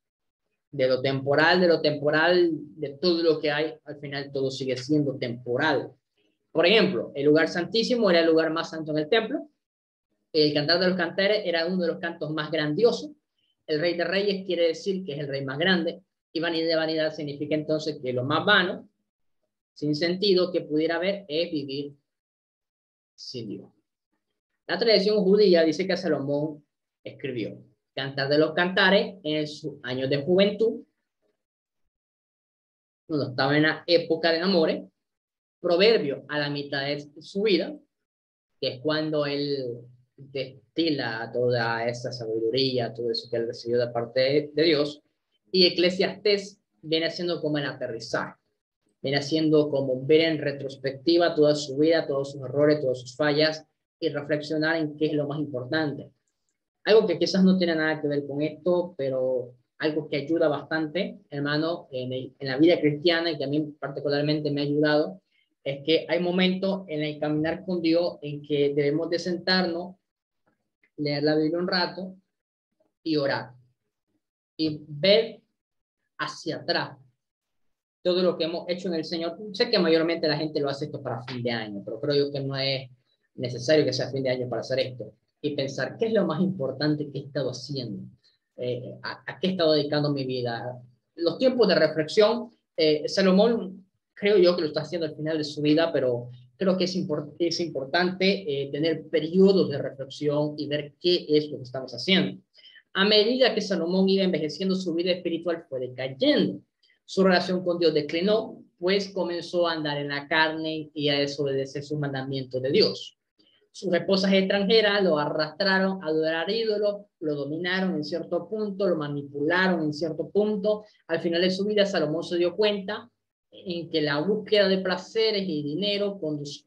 [SPEAKER 1] De lo temporal, de todo lo que hay, al final todo sigue siendo temporal. Por ejemplo, el lugar santísimo era el lugar más santo en el templo. El Cantar de los Cantares era uno de los cantos más grandiosos. El Rey de Reyes quiere decir que es el rey más grande. Y vanidad de vanidad significa entonces que lo más vano, sin sentido que pudiera haber, es vivir sin Dios. La tradición judía dice que Salomón escribió Cantar de los Cantares en sus años de juventud, cuando estaba en la época de amores, Proverbio a la mitad de su vida, que es cuando él destila toda esa sabiduría, todo eso que él recibió de parte de Dios, y Eclesiastés viene siendo como el aterrizaje, viene siendo como ver en retrospectiva toda su vida, todos sus errores, todas sus fallas, y reflexionar en qué es lo más importante. Algo que quizás no tiene nada que ver con esto, pero algo que ayuda bastante, hermano, en la vida cristiana y que a mí particularmente me ha ayudado, es que hay momentos en el caminar con Dios en que debemos de sentarnos, leer la Biblia un rato y orar. Y ver hacia atrás todo lo que hemos hecho en el Señor. Sé que mayormente la gente lo hace esto para fin de año, pero creo yo que no es necesario que sea fin de año para hacer esto. Y pensar, ¿qué es lo más importante que he estado haciendo? ¿A qué he estado dedicando mi vida? Los tiempos de reflexión, Salomón creo yo que lo está haciendo al final de su vida, pero creo que es importante tener periodos de reflexión y ver qué es lo que estamos haciendo. A medida que Salomón iba envejeciendo, su vida espiritual fue decayendo. Su relación con Dios declinó, pues comenzó a andar en la carne y a desobedecer sus mandamientos de Dios. Sus esposas extranjeras lo arrastraron a adorar ídolos, lo dominaron en cierto punto, lo manipularon en cierto punto. Al final de su vida, Salomón se dio cuenta en que la búsqueda de placeres y dinero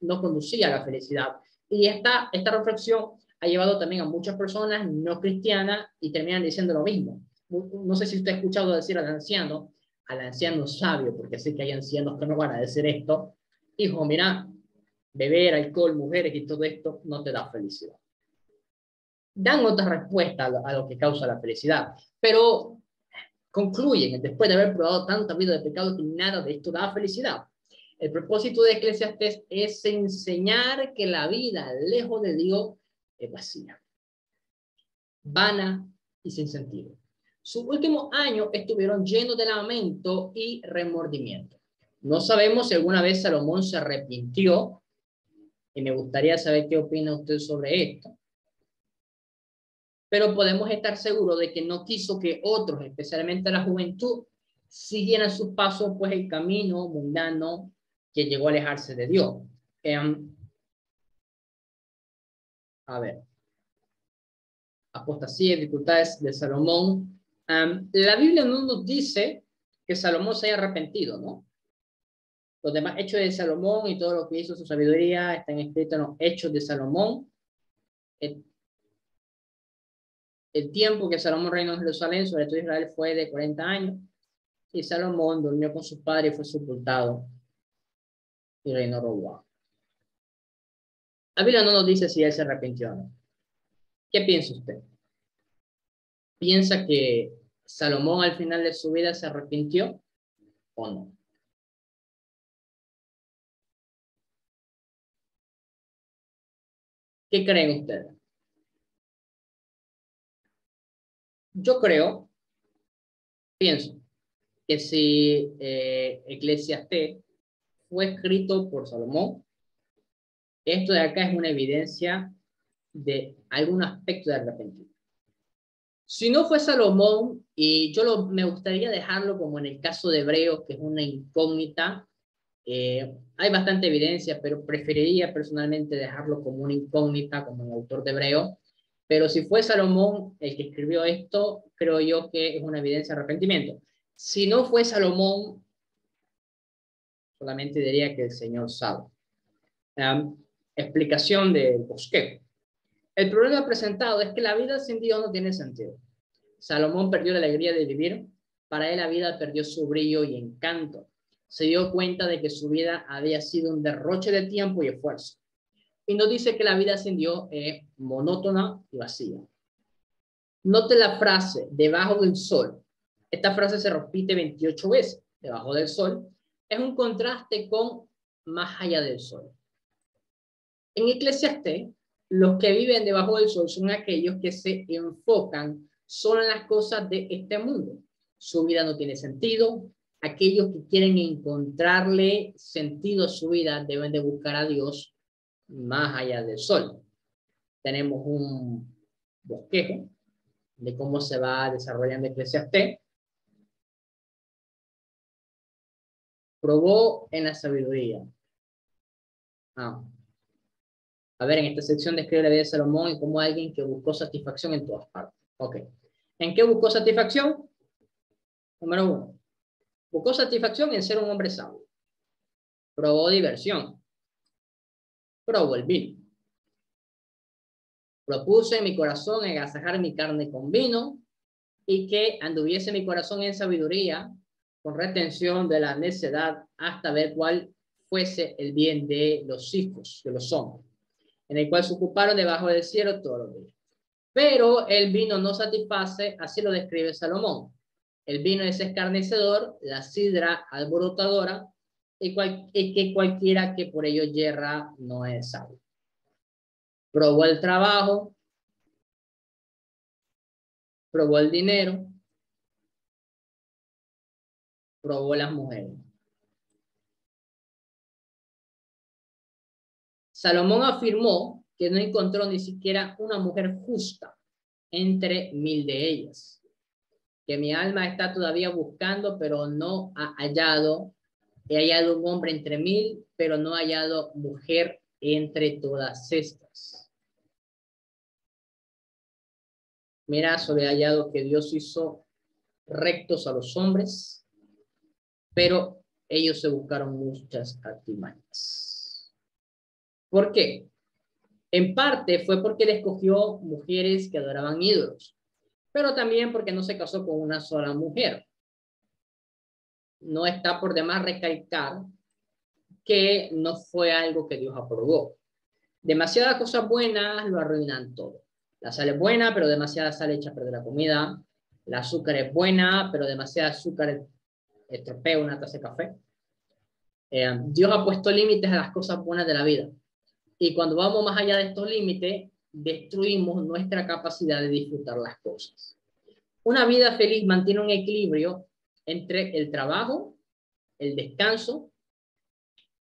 [SPEAKER 1] no conducía a la felicidad. Y esta reflexión ha llevado también a muchas personas no cristianas y terminan diciendo lo mismo. No sé si usted ha escuchado decir al anciano sabio, porque sé que hay ancianos que no van a decir esto: hijo, mira, beber, alcohol, mujeres y todo esto no te da felicidad. Dan otra respuesta a lo que causa la felicidad, pero concluyen, después de haber probado tanta vida de pecado, que nada de esto da felicidad. El propósito de Eclesiastés es enseñar que la vida lejos de Dios es vacía, vana y sin sentido. Sus últimos años estuvieron llenos de lamento y remordimiento. No sabemos si alguna vez Salomón se arrepintió, y me gustaría saber qué opina usted sobre esto. Pero podemos estar seguros de que no quiso que otros, especialmente la juventud, siguieran sus pasos, pues el camino mundano que llegó a alejarse de Dios. A ver, apostasía y dificultades de Salomón La Biblia no nos dice que Salomón se haya arrepentido, ¿no? Los demás hechos de Salomón y todo lo que hizo su sabiduría están escritos en los hechos de Salomón. El tiempo que Salomón reinó en Jerusalén sobre todo Israel fue de 40 años. Y Salomón durmió con su padre y fue sepultado. Y reinó Roboam. La Biblia no nos dice si él se arrepintió o no. ¿Qué piensa usted? ¿Piensa que Salomón al final de su vida se arrepintió o no? ¿Qué creen ustedes? Yo pienso que si Eclesiastés fue escrito por Salomón, esto de acá es una evidencia de algún aspecto de arrepentimiento. Si no fue Salomón, y me gustaría dejarlo como en el caso de Hebreos, que es una incógnita, hay bastante evidencia, pero preferiría personalmente dejarlo como una incógnita, como el autor de Hebreos. Pero si fue Salomón el que escribió esto, creo yo que es una evidencia de arrepentimiento. Si no fue Salomón, solamente diría que el Señor sabe. Explicación del bosquejo. El problema presentado es que la vida sin Dios no tiene sentido. Salomón perdió la alegría de vivir. Para él la vida perdió su brillo y encanto. Se dio cuenta de que su vida había sido un derroche de tiempo y esfuerzo. Y nos dice que la vida sin Dios es monótona y vacía. Note la frase, debajo del sol. Esta frase se repite 28 veces, debajo del sol. Es un contraste con más allá del sol. En Eclesiastés, los que viven debajo del sol son aquellos que se enfocan solo en las cosas de este mundo. Su vida no tiene sentido. Aquellos que quieren encontrarle sentido a su vida deben de buscar a Dios más allá del sol. Tenemos un bosquejo de cómo se va desarrollando Eclesiastés. Probó en la sabiduría. A ver, en esta sección describe la vida de Salomón y como alguien que buscó satisfacción en todas partes. Ok. ¿En qué buscó satisfacción? Número 1. Buscó satisfacción en ser un hombre sabio. Probó diversión. Probó el vino. Propuse en mi corazón agasajar mi carne con vino y que anduviese mi corazón en sabiduría, con retención de la necedad, hasta ver cuál fuese el bien de los hijos, de los hombres, en el cual se ocuparon debajo del cielo todos los días. Pero el vino no satisface, así lo describe Salomón. El vino es escarnecedor, la sidra alborotadora, y que cualquiera que por ello yerra no es sabio. Probó el trabajo, probó el dinero, probó las mujeres. Salomón afirmó que no encontró ni siquiera una mujer justa entre 1000 de ellas, que mi alma está todavía buscando, pero no ha hallado. He hallado un hombre entre 1000, pero no ha hallado mujer entre todas estas. Mira, solo he hallado que Dios hizo rectos a los hombres, pero ellos se buscaron muchas artimañas. ¿Por qué? En parte fue porque él escogió mujeres que adoraban ídolos, pero también porque no se casó con una sola mujer. No está por demás recalcar que no fue algo que Dios aprobó. Demasiadas cosas buenas lo arruinan todo. La sal es buena, pero demasiada sal echa a perder la comida. El azúcar es buena, pero demasiada azúcar estropea una taza de café. Dios ha puesto límites a las cosas buenas de la vida. Y cuando vamos más allá de estos límites, destruimos nuestra capacidad de disfrutar las cosas. Una vida feliz mantiene un equilibrio entre el trabajo, el descanso,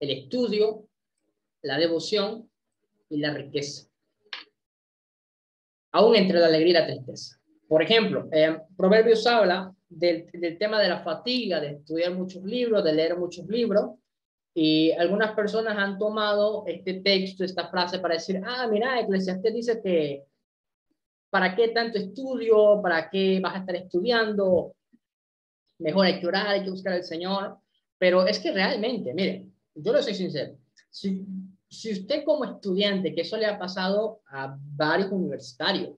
[SPEAKER 1] el estudio, la devoción y la riqueza. Aún entre la alegría y la tristeza. Por ejemplo, Proverbios habla del tema de la fatiga, de estudiar muchos libros, de leer muchos libros, y algunas personas han tomado este texto, esta frase para decir, mira, Eclesiastés dice que ¿para qué tanto estudio? ¿Para qué vas a estar estudiando? Mejor hay que orar, hay que buscar al Señor. Pero es que realmente, mire, yo le soy sincero, si usted como estudiante, que eso le ha pasado a varios universitarios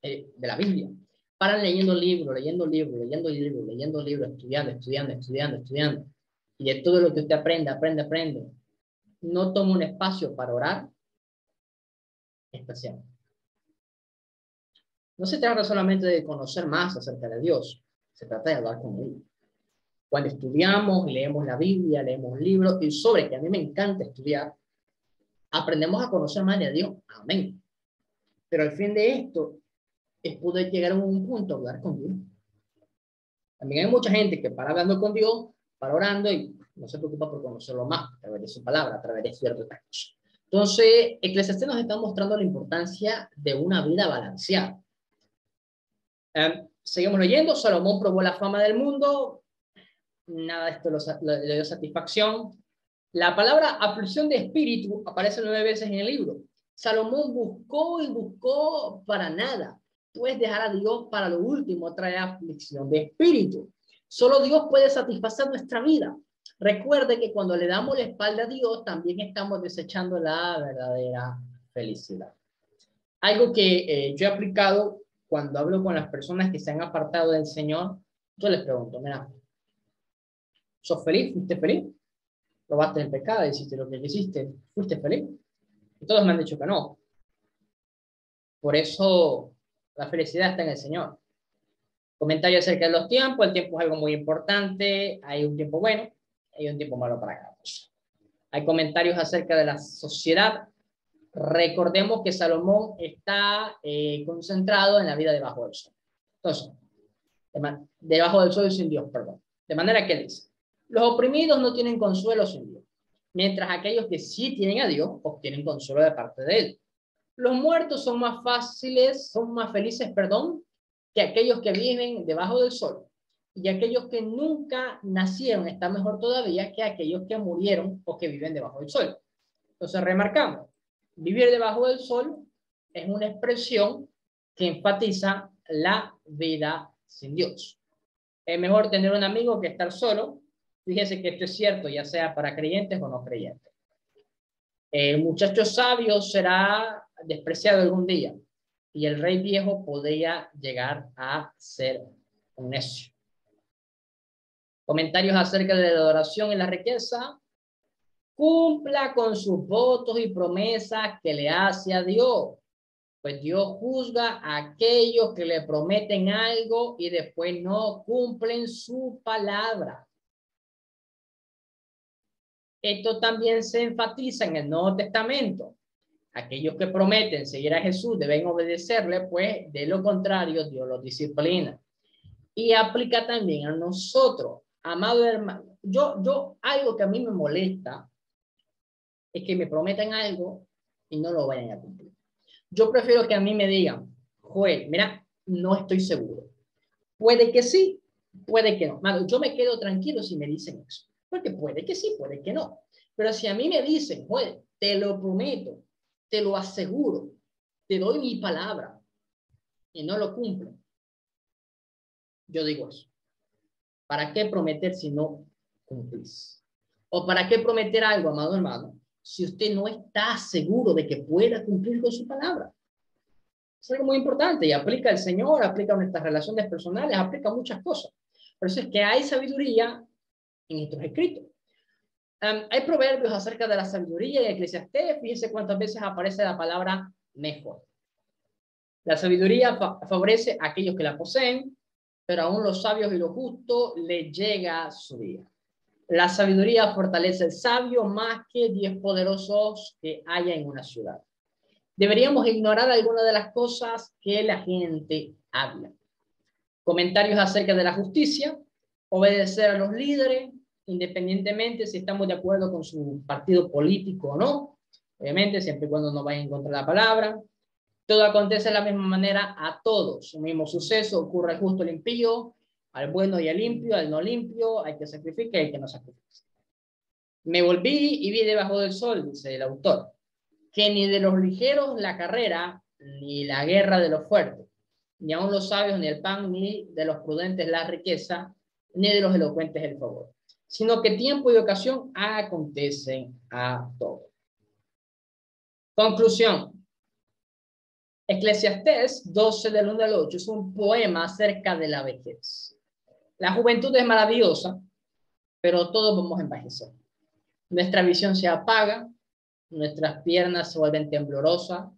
[SPEAKER 1] de la Biblia, paran leyendo libros, estudiando, y de todo lo que usted aprende, no toma un espacio para orar, especial. No se trata solamente de conocer más acerca de Dios, se trata de hablar con Él. Cuando estudiamos, leemos la Biblia, leemos libros, y sobre que a mí me encanta estudiar, aprendemos a conocer más de Dios. Amén. Pero al fin de esto es poder llegar a un punto a hablar con Dios. También hay mucha gente que para hablando con Dios, para orando y no se preocupa por conocerlo más a través de su palabra, a través de ciertas cosas. Entonces, Eclesiastés nos está mostrando la importancia de una vida balanceada. Seguimos leyendo. Salomón probó la fama del mundo. Nada de esto le dio satisfacción. La palabra aflicción de espíritu aparece 9 veces en el libro. Salomón buscó y buscó para nada. Puedes dejar a Dios para lo último, trae aflicción de espíritu. Solo Dios puede satisfacer nuestra vida. Recuerde que cuando le damos la espalda a Dios, también estamos desechando la verdadera felicidad. Algo que yo he aplicado cuando hablo con las personas que se han apartado del Señor, yo les pregunto, mira, ¿sos feliz? ¿Fuiste feliz? ¿Probaste el pecado? ¿Hiciste lo que hiciste? ¿Fuiste feliz? Y todos me han dicho que no. Por eso la felicidad está en el Señor. Comentario acerca de los tiempos. El tiempo es algo muy importante. Hay un tiempo bueno, hay un tiempo malo para cada cosa. Hay comentarios acerca de la sociedad. Recordemos que Salomón está concentrado en la vida debajo del sol. Entonces, debajo del sol y sin Dios, perdón. De manera que dice, los oprimidos no tienen consuelo sin Dios, mientras aquellos que sí tienen a Dios obtienen consuelo de parte de Él. Los muertos son más felices, que aquellos que viven debajo del sol. Y aquellos que nunca nacieron están mejor todavía que aquellos que murieron o que viven debajo del sol. Entonces, remarcamos, vivir debajo del sol es una expresión que enfatiza la vida sin Dios. Es mejor tener un amigo que estar solo. Fíjese que esto es cierto, ya sea para creyentes o no creyentes. El muchacho sabio será despreciado algún día y el rey viejo podría llegar a ser un necio. Comentarios acerca de la adoración y la riqueza. Cumpla con sus votos y promesas que le hace a Dios, pues Dios juzga a aquellos que le prometen algo y después no cumplen su palabra. Esto también se enfatiza en el Nuevo Testamento. Aquellos que prometen seguir a Jesús deben obedecerle, pues de lo contrario Dios los disciplina. Y aplica también a nosotros, amado hermano. Algo que a mí me molesta es que me prometan algo y no lo vayan a cumplir. Yo prefiero que a mí me digan, Joel, mira, no estoy seguro. Puede que sí, puede que no. Mano, yo me quedo tranquilo si me dicen eso. Porque puede que sí, puede que no. Pero si a mí me dicen, Joel, te lo prometo, te lo aseguro, te doy mi palabra y no lo cumplen, yo digo eso. ¿Para qué prometer si no cumplís? ¿O para qué prometer algo, amado hermano, si usted no está seguro de que pueda cumplir con su palabra? Es algo muy importante y aplica al Señor, aplica a nuestras relaciones personales, aplica a muchas cosas. Por eso es que hay sabiduría en estos escritos. Hay proverbios acerca de la sabiduría y Eclesiastés. Fíjense cuántas veces aparece la palabra mejor. La sabiduría favorece a aquellos que la poseen, pero aún los sabios y los justos les llega su día. La sabiduría fortalece al sabio más que 10 poderosos que haya en una ciudad. Deberíamos ignorar algunas de las cosas que la gente habla. Comentarios acerca de la justicia, obedecer a los líderes, independientemente si estamos de acuerdo con su partido político o no. Obviamente, siempre y cuando no vayan en contra de la palabra. Todo acontece de la misma manera a todos. Un mismo suceso ocurre al justo y al impío, al bueno y al limpio, al no limpio, al que sacrifica y al que no sacrifica. Me volví y vi debajo del sol, dice el autor, que ni de los ligeros la carrera, ni la guerra de los fuertes, ni aun los sabios, ni el pan, ni de los prudentes la riqueza, ni de los elocuentes el favor, sino que tiempo y ocasión acontecen a todos. Conclusión. Eclesiastés 12 del 1 al 8 es un poema acerca de la vejez. La juventud es maravillosa, pero todos vamos a envejecer. Nuestra visión se apaga, nuestras piernas se vuelven temblorosas,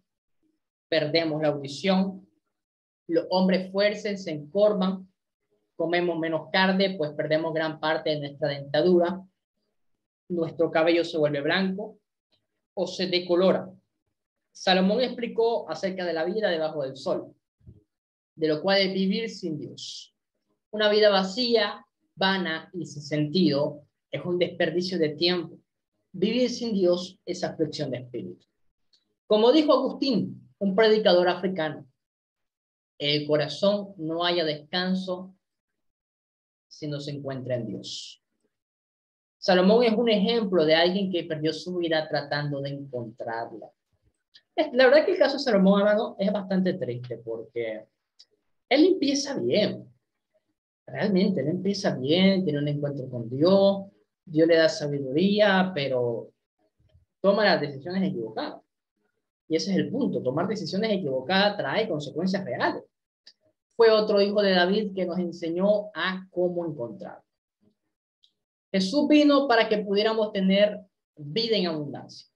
[SPEAKER 1] perdemos la audición, los hombres fuertes se encorvan, comemos menos carne, pues perdemos gran parte de nuestra dentadura, nuestro cabello se vuelve blanco o se decolora. Salomón explicó acerca de la vida debajo del sol, de lo cual es vivir sin Dios. Una vida vacía, vana y sin sentido es un desperdicio de tiempo. Vivir sin Dios es aflicción de espíritu. Como dijo Agustín, un predicador africano, el corazón no haya descanso si no se encuentra en Dios. Salomón es un ejemplo de alguien que perdió su vida tratando de encontrarla. La verdad que el caso de Salomón, hermano, es bastante triste porque él empieza bien. Realmente, él empieza bien, tiene un encuentro con Dios, Dios le da sabiduría, pero toma las decisiones equivocadas. Y ese es el punto, tomar decisiones equivocadas trae consecuencias reales. Fue otro hijo de David que nos enseñó a cómo encontrar. Jesús vino para que pudiéramos tener vida en abundancia.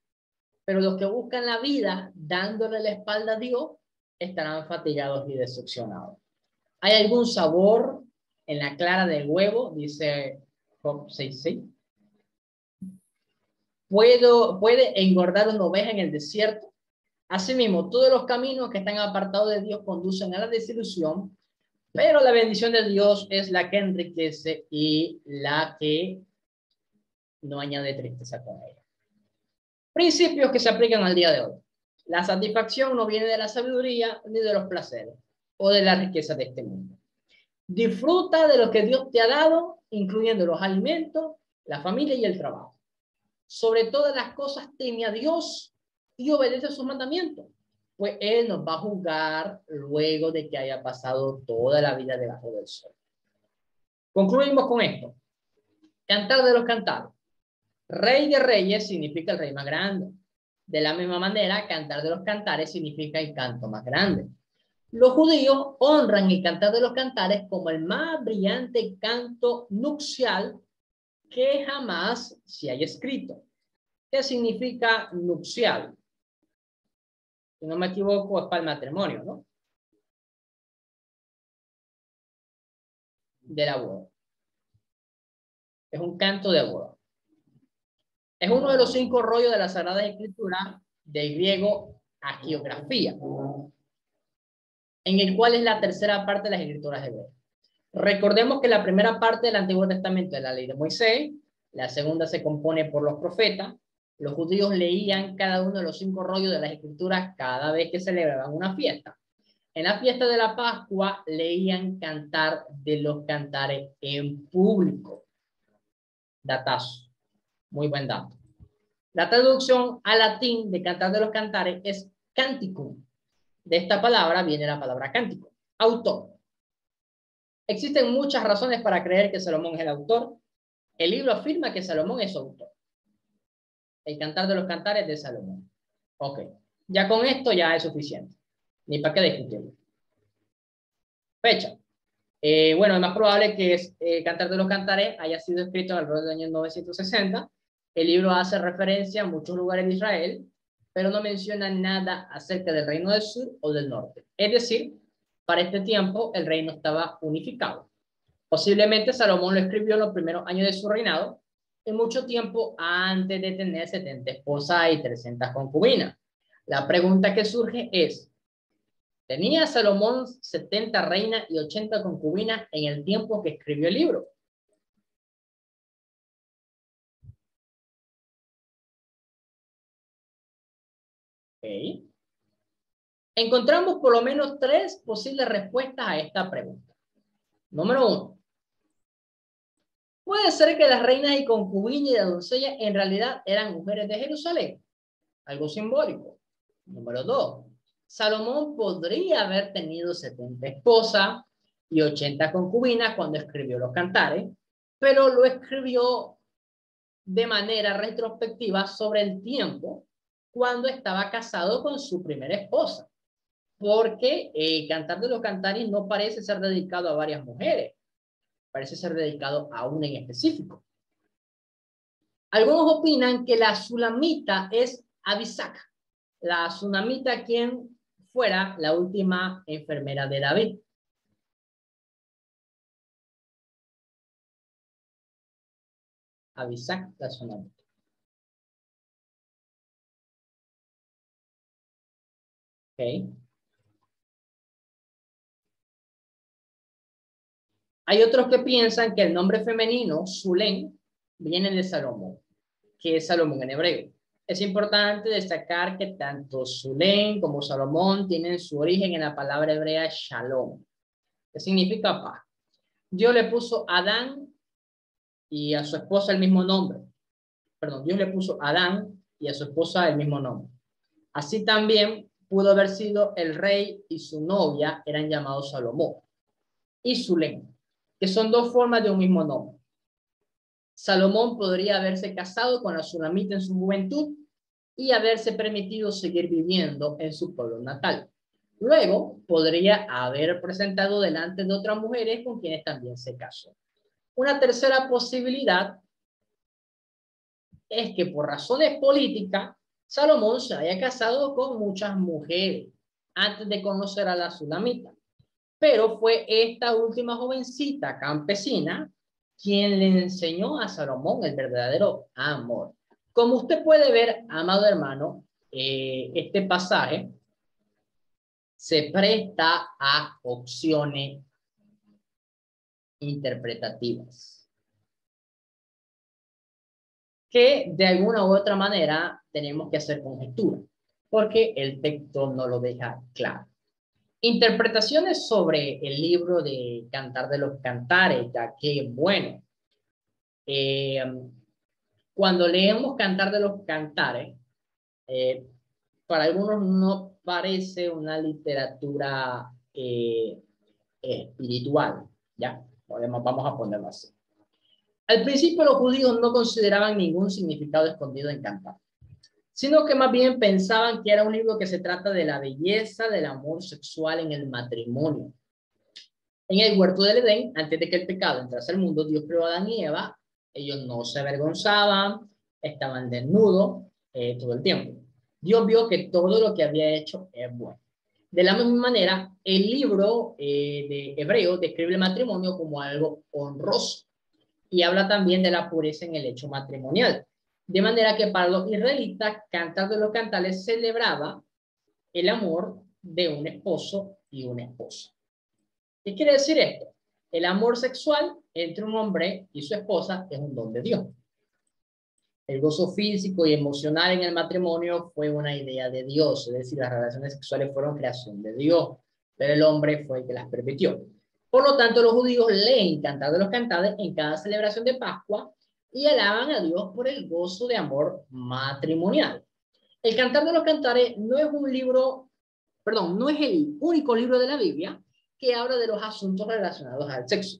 [SPEAKER 1] Pero los que buscan la vida dándole la espalda a Dios estarán fatigados y decepcionados. ¿Hay algún sabor en la clara del huevo? Dice Job 6:6. ¿Puede engordar una oveja en el desierto? Asimismo, todos los caminos que están apartados de Dios conducen a la desilusión, pero la bendición de Dios es la que enriquece y la que no añade tristeza con ella. Principios que se aplican al día de hoy. La satisfacción no viene de la sabiduría ni de los placeres o de la riqueza de este mundo. Disfruta de lo que Dios te ha dado, incluyendo los alimentos, la familia y el trabajo. Sobre todas las cosas teme a Dios y obedece sus mandamientos, pues Él nos va a juzgar luego de que haya pasado toda la vida debajo del sol. Concluimos con esto. Cantar de los cantares. Rey de reyes significa el rey más grande. De la misma manera, cantar de los cantares significa el canto más grande. Los judíos honran el cantar de los cantares como el más brillante canto nupcial que jamás se haya escrito. ¿Qué significa nupcial? Si no me equivoco, es para el matrimonio, ¿no? De la boda. Es un canto de boda. Es uno de los 5 rollos de la Sagrada Escritura del griego hagiografía, en el cual es la tercera parte de las escrituras hebreas. Recordemos que la primera parte del Antiguo Testamento es la ley de Moisés, la segunda se compone por los profetas. Los judíos leían cada uno de los 5 rollos de las escrituras cada vez que celebraban una fiesta. En la fiesta de la Pascua leían cantar de los cantares en público. Datazo. Muy buen dato. La traducción al latín de cantar de los cantares es canticum. De esta palabra viene la palabra cántico, autor. Existen muchas razones para creer que Salomón es el autor. El libro afirma que Salomón es autor. El cantar de los cantares de Salomón. Ok, ya con esto ya es suficiente. Ni para qué discutirlo. Fecha. Bueno, es más probable que Cantar de los Cantares haya sido escrito alrededor del año 960. El libro hace referencia a muchos lugares de Israel, pero no menciona nada acerca del reino del sur o del norte. Es decir, para este tiempo el reino estaba unificado. Posiblemente Salomón lo escribió en los primeros años de su reinado, en mucho tiempo antes de tener 70 esposas y 300 concubinas. La pregunta que surge es, ¿tenía Salomón 70 reinas y 80 concubinas en el tiempo que escribió el libro? Okay. Encontramos por lo menos 3 posibles respuestas a esta pregunta. Número 1. Puede ser que las reinas y concubinas y las doncellas en realidad eran mujeres de Jerusalén. Algo simbólico. Número 2. Salomón podría haber tenido 70 esposas y 80 concubinas cuando escribió los cantares, pero lo escribió de manera retrospectiva sobre el tiempo cuando estaba casado con su primera esposa, porque Cantar de los Cantares no parece ser dedicado a varias mujeres, parece ser dedicado a una en específico. Algunos opinan que la Sulamita es Abisac, la Sunamita quien fuera la última enfermera de David. Abisac, la Sunamita. Okay. Hay otros que piensan que el nombre femenino, Sulén, viene de Salomón, que es Salomón en hebreo. Es importante destacar que tanto Sulén como Salomón tienen su origen en la palabra hebrea Shalom, que significa paz. Dios le puso a Adán y a su esposa el mismo nombre. Perdón, Dios le puso a Adán y a su esposa el mismo nombre. Así también pudo haber sido el rey y su novia eran llamados Salomón y Sulén, que son dos formas de un mismo nombre. Salomón podría haberse casado con la Sunamita en su juventud y haberse permitido seguir viviendo en su pueblo natal. Luego podría haber presentado delante de otras mujeres con quienes también se casó. Una tercera posibilidad es que por razones políticas Salomón se haya casado con muchas mujeres antes de conocer a la Sunamita. Pero fue esta última jovencita campesina quien le enseñó a Salomón el verdadero amor. Como usted puede ver, amado hermano, este pasaje se presta a opciones interpretativas que de alguna u otra manera tenemos que hacer conjetura, porque el texto no lo deja claro. Interpretaciones sobre el libro de Cantar de los Cantares, ya que, bueno, cuando leemos Cantar de los Cantares, para algunos no parece una literatura espiritual, ¿ya? Vamos a ponerlo así. Al principio los judíos no consideraban ningún significado escondido en Cantar, sino que más bien pensaban que era un libro que se trata de la belleza del amor sexual en el matrimonio. En el huerto del Edén, antes de que el pecado entrase al mundo, Dios creó a Adán y Eva. Ellos no se avergonzaban, estaban desnudos todo el tiempo. Dios vio que todo lo que había hecho es bueno. De la misma manera, el libro de Hebreo describe el matrimonio como algo honroso y habla también de la pureza en el hecho matrimonial. De manera que para los israelitas, Cantar de los Cantares celebraba el amor de un esposo y una esposa. ¿Qué quiere decir esto? El amor sexual entre un hombre y su esposa es un don de Dios. El gozo físico y emocional en el matrimonio fue una idea de Dios, es decir, las relaciones sexuales fueron creación de Dios, pero el hombre fue el que las permitió. Por lo tanto, los judíos leen Cantar de los Cantares en cada celebración de Pascua y alaban a Dios por el gozo de amor matrimonial. El Cantar de los Cantares no es un libro, perdón, no es el único libro de la Biblia que habla de los asuntos relacionados al sexo.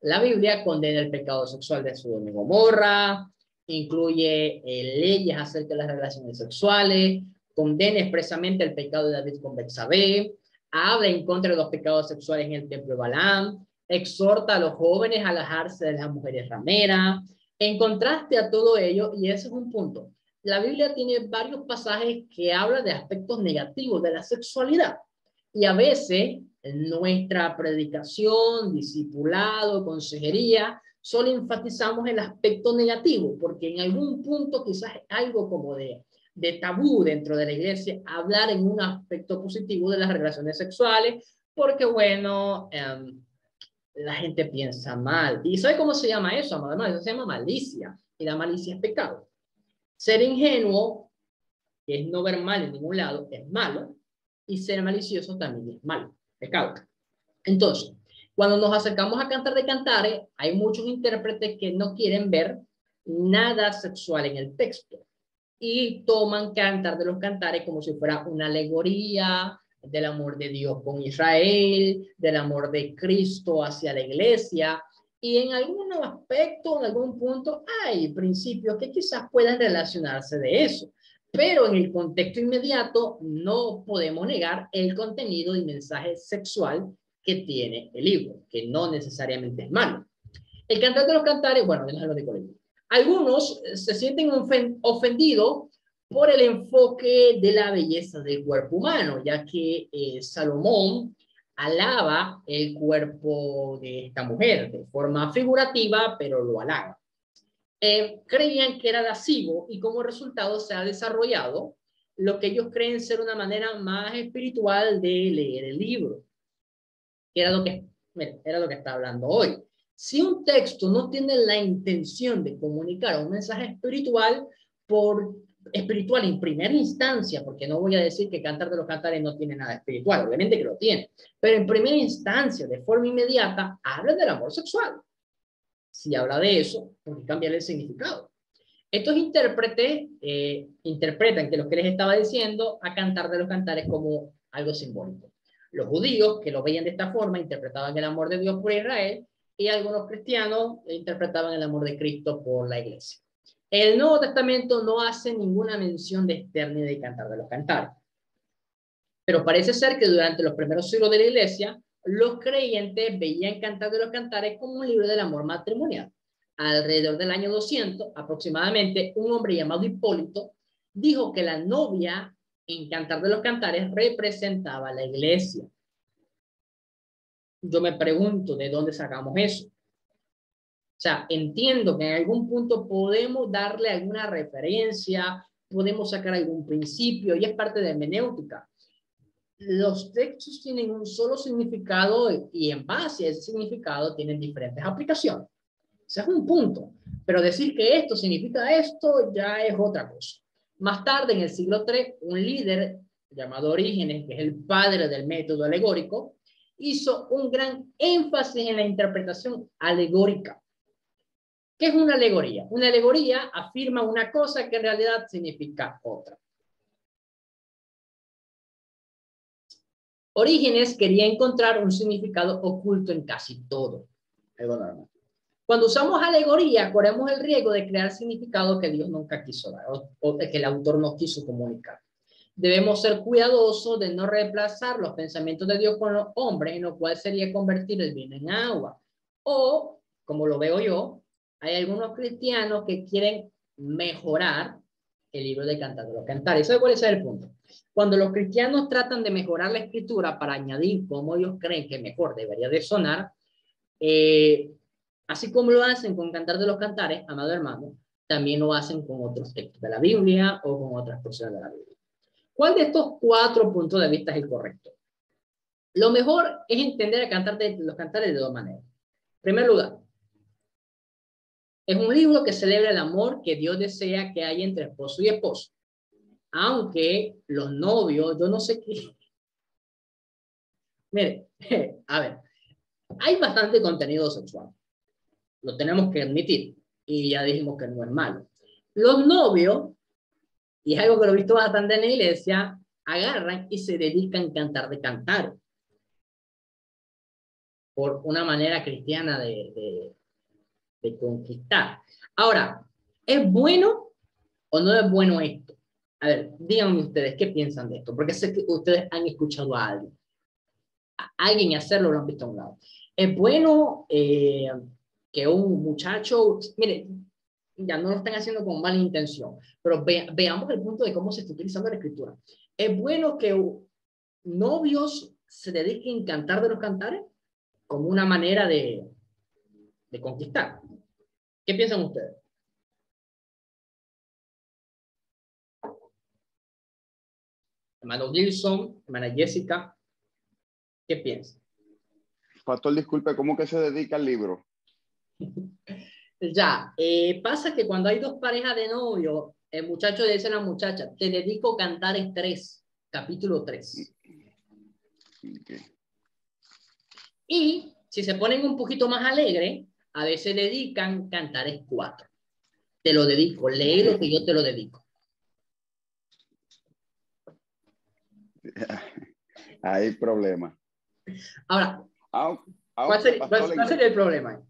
[SPEAKER 1] La Biblia condena el pecado sexual de Sodoma y Gomorra, incluye leyes acerca de las relaciones sexuales, condena expresamente el pecado de David con Betsabé, habla en contra de los pecados sexuales en el templo de Balaam, exhorta a los jóvenes a alejarse de las mujeres rameras. En contraste a todo ello, y ese es un punto, la Biblia tiene varios pasajes que hablan de aspectos negativos de la sexualidad. Y a veces nuestra predicación, discipulado, consejería, solo enfatizamos el aspecto negativo, porque en algún punto quizás es algo como de tabú dentro de la iglesia hablar en un aspecto positivo de las relaciones sexuales, porque bueno, la gente piensa mal. ¿Y sabe cómo se llama eso? Además, eso se llama malicia, y la malicia es pecado. Ser ingenuo, que es no ver mal en ningún lado, es malo, y ser malicioso también es malo, pecado. Entonces, cuando nos acercamos a Cantar de Cantares, hay muchos intérpretes que no quieren ver nada sexual en el texto y toman Cantar de los Cantares como si fuera una alegoría del amor de Dios con Israel, del amor de Cristo hacia la iglesia, y en algún aspecto, en algún punto, hay principios que quizás puedan relacionarse de eso. Pero en el contexto inmediato no podemos negar el contenido y mensaje sexual que tiene el libro, que no necesariamente es malo. El Cantar de los Cantares, bueno, déjalo de colegio. Algunos se sienten ofendidos por el enfoque de la belleza del cuerpo humano, ya que Salomón alaba el cuerpo de esta mujer de forma figurativa, pero lo alaba. Creían que era lascivo y como resultado se ha desarrollado lo que ellos creen ser una manera más espiritual de leer el libro. Era lo que está hablando hoy. Si un texto no tiene la intención de comunicar un mensaje espiritual en primera instancia, porque no voy a decir que Cantar de los Cantares no tiene nada espiritual, obviamente que lo tiene, pero en primera instancia, de forma inmediata, habla del amor sexual. Si habla de eso, ¿por qué cambiar el significado? Estos intérpretes interpretan que lo que les estaba diciendo a Cantar de los Cantares como algo simbólico. Los judíos, que lo veían de esta forma, interpretaban el amor de Dios por Israel, y algunos cristianos interpretaban el amor de Cristo por la iglesia. El Nuevo Testamento no hace ninguna mención de Esther ni de Cantar de los Cantares. Pero parece ser que durante los primeros siglos de la iglesia, los creyentes veían Cantar de los Cantares como un libro del amor matrimonial. Alrededor del año 200, aproximadamente, un hombre llamado Hipólito dijo que la novia en Cantar de los Cantares representaba a la iglesia. Yo me pregunto, ¿de dónde sacamos eso? O sea, entiendo que en algún punto podemos darle alguna referencia, podemos sacar algún principio, y es parte de hermenéutica. Los textos tienen un solo significado y en base a ese significado tienen diferentes aplicaciones. Ese es un punto. Pero decir que esto significa esto ya es otra cosa. Más tarde, en el siglo III, un líder llamado Orígenes, que es el padre del método alegórico, hizo un gran énfasis en la interpretación alegórica. ¿Qué es una alegoría? Una alegoría afirma una cosa que en realidad significa otra. Orígenes quería encontrar un significado oculto en casi todo. Algo normal. Cuando usamos alegoría, corremos el riesgo de crear significados que Dios nunca quiso dar o que el autor no quiso comunicar. Debemos ser cuidadosos de no reemplazar los pensamientos de Dios con los hombres, en lo cual sería convertir el vino en agua. O, como lo veo yo, hay algunos cristianos que quieren mejorar el libro de Cantar de los Cantares. ¿Sabe cuál es el punto? Cuando los cristianos tratan de mejorar la escritura para añadir cómo ellos creen que mejor debería de sonar, así como lo hacen con Cantar de los Cantares, amado hermano, también lo hacen con otros textos de la Biblia o con otras porciones de la Biblia. ¿Cuál de estos 4 puntos de vista es el correcto? Lo mejor es entender el Cantar de los Cantares de 2 maneras. En primer lugar, es un libro que celebra el amor que Dios desea que haya entre esposo y esposo. Aunque los novios, yo no sé qué. Mire, a ver, hay bastante contenido sexual. Lo tenemos que admitir. Y ya dijimos que no es malo. Los novios, y es algo que lo he visto bastante en la iglesia, agarran y se dedican a cantar de cantar. Por una manera cristiana de conquistar. Ahora, ¿es bueno o no es bueno esto? A ver, díganme ustedes, ¿qué piensan de esto? Porque sé que ustedes han escuchado a alguien hacerlo, lo han visto a un lado. ¿Es bueno que un muchacho, mire, ya no lo están haciendo con mala intención, pero veamos el punto de cómo se está utilizando la escritura? ¿Es bueno que novios se dediquen a cantar de los cantares como una manera de conquistar? ¿Qué piensan ustedes? Hermano Gilson, hermana Jessica, ¿qué piensan?
[SPEAKER 2] Pastor, disculpe, ¿cómo que se dedica al libro?
[SPEAKER 1] Ya, pasa que cuando hay 2 parejas de novios, el muchacho le dice a la muchacha, te dedico a Cantares 3, capítulo 3.
[SPEAKER 2] Okay.
[SPEAKER 1] Y si se ponen un poquito más alegres, a veces dedican Cantares 4. Te lo dedico, lee lo que yo te lo dedico.
[SPEAKER 2] Hay problema.
[SPEAKER 1] Ahora,
[SPEAKER 2] Aunque,
[SPEAKER 1] ¿cuál sería el problema?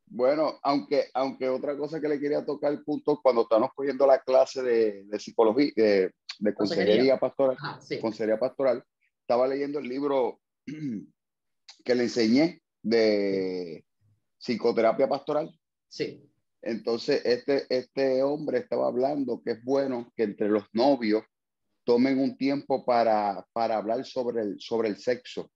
[SPEAKER 2] Bueno, aunque otra cosa que le quería tocar el punto cuando estamos cogiendo la clase de psicología, de consejería pastoral,
[SPEAKER 1] sí.
[SPEAKER 2] consejería pastoral, estaba leyendo el libro que le enseñé de psicoterapia pastoral.
[SPEAKER 1] Sí.
[SPEAKER 2] Entonces, este hombre estaba hablando que es bueno que entre los novios tomen un tiempo para hablar sobre el sexo,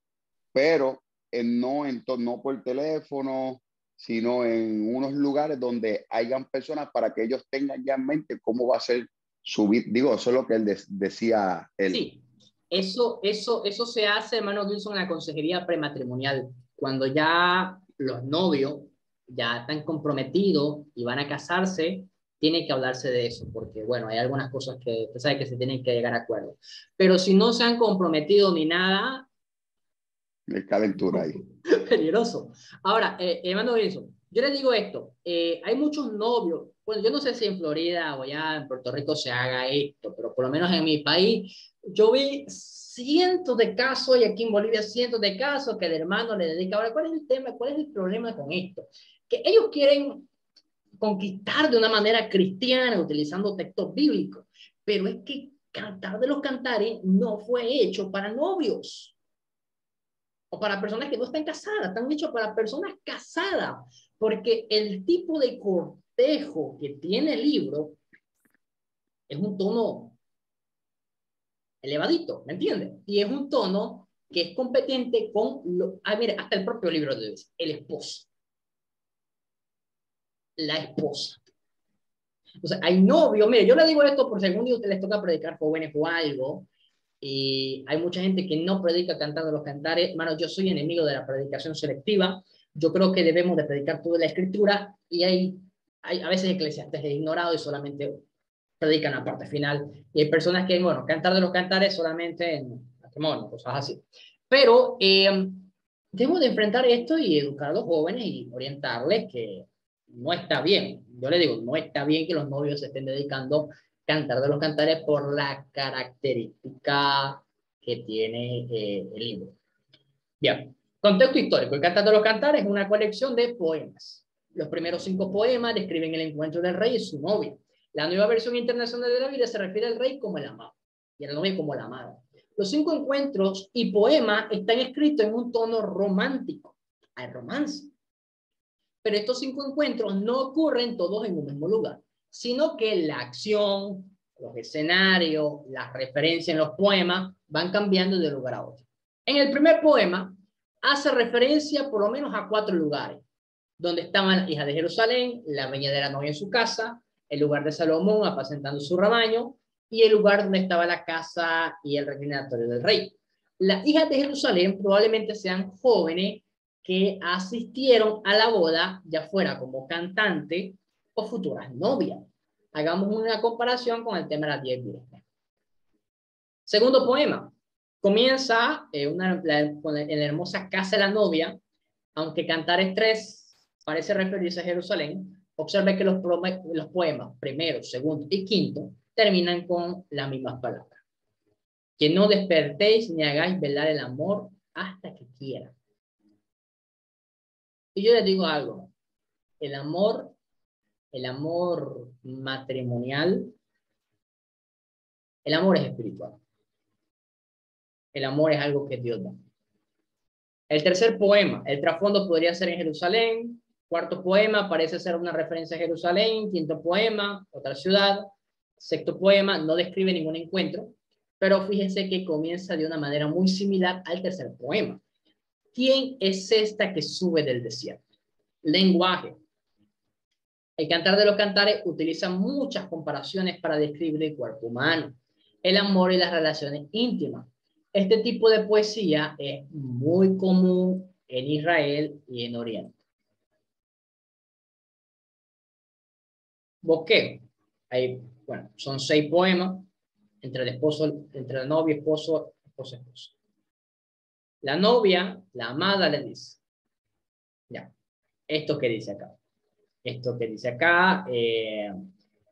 [SPEAKER 2] pero no por teléfono, sino en unos lugares donde hayan personas para que ellos tengan ya en mente cómo va a ser su vida. Digo, eso es lo que él decía él.
[SPEAKER 1] Sí, eso se hace, hermano Wilson, en la consejería prematrimonial, cuando ya los novios ya están comprometidos y van a casarse, tiene que hablarse de eso, porque bueno, hay algunas cosas que usted sabe que se tienen que llegar a acuerdo. Pero si no se han comprometido ni nada,
[SPEAKER 2] es calentura ahí.
[SPEAKER 1] Peligroso. Ahora, hermano Wilson, yo le digo esto, hay muchos novios, bueno, yo no sé si en Florida o allá en Puerto Rico se haga esto, pero por lo menos en mi país, yo vi cientos de casos, y aquí en Bolivia cientos de casos, que el hermano le dedica. Ahora, ¿cuál es el tema? ¿Cuál es el problema con esto? Que ellos quieren conquistar de una manera cristiana, utilizando textos bíblicos, pero es que Cantar de los Cantares no fue hecho para novios o para personas que no están casadas, están hechos para personas casadas, porque el tipo de cortejo que tiene el libro es un tono elevadito, ¿me entiendes? Y es un tono que es competente con, mire, hasta el propio libro de Dios, el esposo, la esposa. O sea, hay novios, mire, yo le digo esto por si algún día a ustedes les toca predicar jóvenes o algo, y hay mucha gente que no predica cantando los cantares. Hermano, yo soy enemigo de la predicación selectiva. Yo creo que debemos de predicar toda la escritura, y hay a veces eclesiastes es ignorado y solamente predican la parte final. Y hay personas que, bueno, cantar de los cantares solamente en matrimonio, cosas así. Pero debemos de enfrentar esto y educar a los jóvenes y orientarles que no está bien. Yo le digo, no está bien que los novios se estén dedicando Cantar de los Cantares por la característica que tiene el libro. Bien, contexto histórico. El Cantar de los Cantares es una colección de poemas. Los primeros 5 poemas describen el encuentro del rey y su novia. La nueva versión internacional de la Biblia se refiere al rey como el amado y a la novia como la amada. Los 5 encuentros y poemas están escritos en un tono romántico. Hay romance. Pero estos 5 encuentros no ocurren todos en un mismo lugar, sino que la acción, los escenarios, las referencias en los poemas van cambiando de lugar a otro. En el primer poema hace referencia por lo menos a 4 lugares, donde estaban las hijas de Jerusalén, la viña de la novia en su casa, el lugar de Salomón apacentando su rebaño, y el lugar donde estaba la casa y el reclinatorio del rey. Las hijas de Jerusalén probablemente sean jóvenes que asistieron a la boda, ya fuera como cantante o futuras novias. Hagamos una comparación con el tema de las 10 vírgenes. Segundo poema. Comienza en la hermosa casa de la novia, aunque Cantares 3 parece referirse a Jerusalén. Observe que los poemas primero, segundo y quinto terminan con las mismas palabras. Que no despertéis ni hagáis velar el amor hasta que quieran. Y yo les digo algo, el amor matrimonial, el amor es espiritual. El amor es algo que Dios da. El tercer poema, el trasfondo podría ser en Jerusalén. Cuarto poema parece ser una referencia a Jerusalén. Quinto poema, otra ciudad. Sexto poema no describe ningún encuentro, pero fíjense que comienza de una manera muy similar al tercer poema. ¿Quién es esta que sube del desierto? Lenguaje. El Cantar de los Cantares utiliza muchas comparaciones para describir el cuerpo humano, el amor y las relaciones íntimas. Este tipo de poesía es muy común en Israel y en Oriente. Bosquejo. Bueno, son 6 poemas entre el esposo, entre la novia, esposo, esposo. La novia, la amada, le dice, ya, esto que dice acá. Esto que dice acá,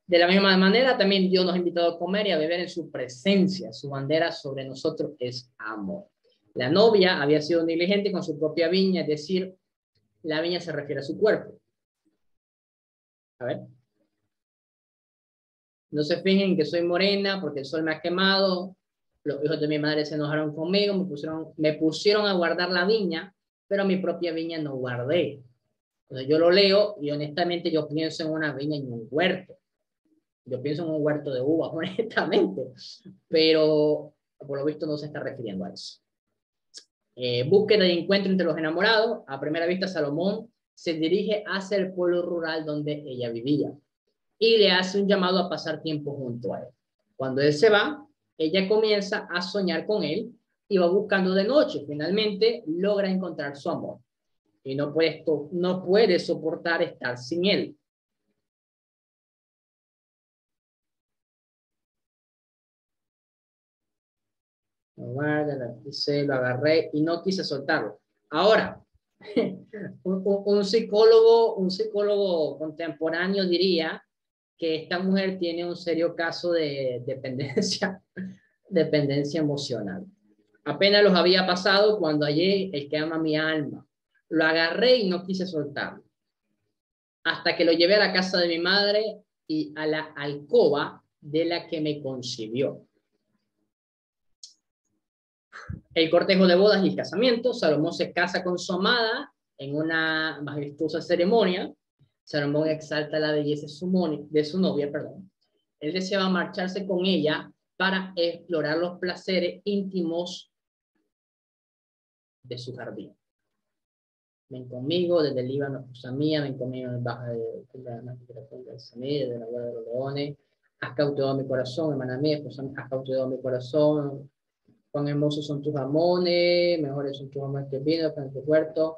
[SPEAKER 1] De la misma manera, también Dios nos ha invitado a comer y a beber en su presencia. Su bandera sobre nosotros es amor. La novia había sido negligente con su propia viña, es decir, la viña se refiere a su cuerpo. A ver. No se fijen que soy morena porque el sol me ha quemado. Los hijos de mi madre se enojaron conmigo, me pusieron a guardar la viña, pero mi propia viña no guardé. Entonces yo lo leo y honestamente yo pienso en una viña y en un huerto. Yo pienso en un huerto de uvas, honestamente. Pero por lo visto no se está refiriendo a eso. Búsqueda y encuentro entre los enamorados. A primera vista, Salomón se dirige hacia el pueblo rural donde ella vivía y le hace un llamado a pasar tiempo junto a él. Cuando él se va, ella comienza a soñar con él y va buscando de noche. Finalmente logra encontrar su amor y no puede soportar estar sin él. Dice, lo agarré y no quise soltarlo. Ahora, un psicólogo contemporáneo diría que esta mujer tiene un serio caso de dependencia emocional. Apenas los había pasado cuando hallé el que ama mi alma. Lo agarré y no quise soltarlo. Hasta que lo llevé a la casa de mi madre y a la alcoba de la que me concibió. El cortejo de bodas y el casamiento. Salomón se casa con su amada en una majestuosa ceremonia. Salomón exalta la belleza de su novia. Él deseaba marcharse con ella para explorar los placeres íntimos de su jardín. Ven conmigo desde el Líbano, esposa mía, ven conmigo en baja de la huella de los leones. Has cautivado mi corazón, hermana mía, esposa mía, has cautivado mi corazón. Cuán hermosos son tus jamones, mejores son tus jamones que el vino, en tu huerto.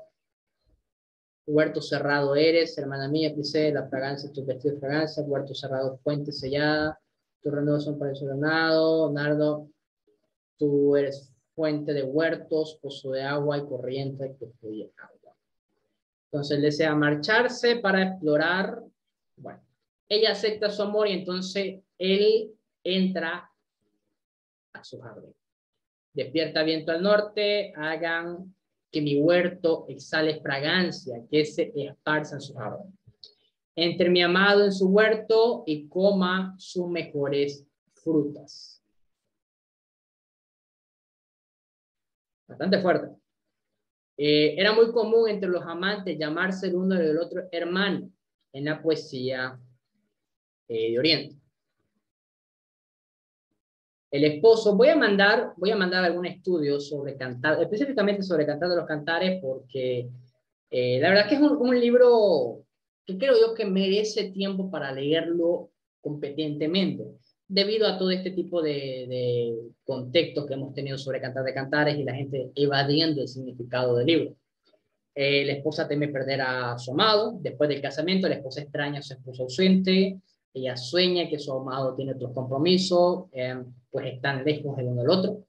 [SPEAKER 1] Huerto cerrado eres, hermana mía, dice la fragancia, tus vestidos de fragancia, huerto cerrado, fuente sellada, tus renuevos son para el ganado, nardo, tú eres fuente de huertos, pozo de agua y corriente que fluye agua. Entonces él desea marcharse para explorar. Bueno, ella acepta su amor y entonces él entra a su jardín. Despierta viento al norte, hagan que mi huerto exhale fragancia, que se esparza en su jardín. Entre mi amado en su huerto y coma sus mejores frutas. Bastante fuerte. Era muy común entre los amantes llamarse el uno del otro hermano en la poesía de Oriente. El esposo, voy a mandar algún estudio sobre cantar, específicamente sobre Cantar de los Cantares, porque la verdad que es un libro que creo yo que merece tiempo para leerlo competentemente, debido a todo este tipo de contextos que hemos tenido sobre Cantar de Cantares y la gente evadiendo el significado del libro. La esposa teme perder a su amado. Después del casamiento, la esposa extraña a su esposo ausente. Ella sueña que su amado tiene otros compromisos, pues están lejos el uno del otro.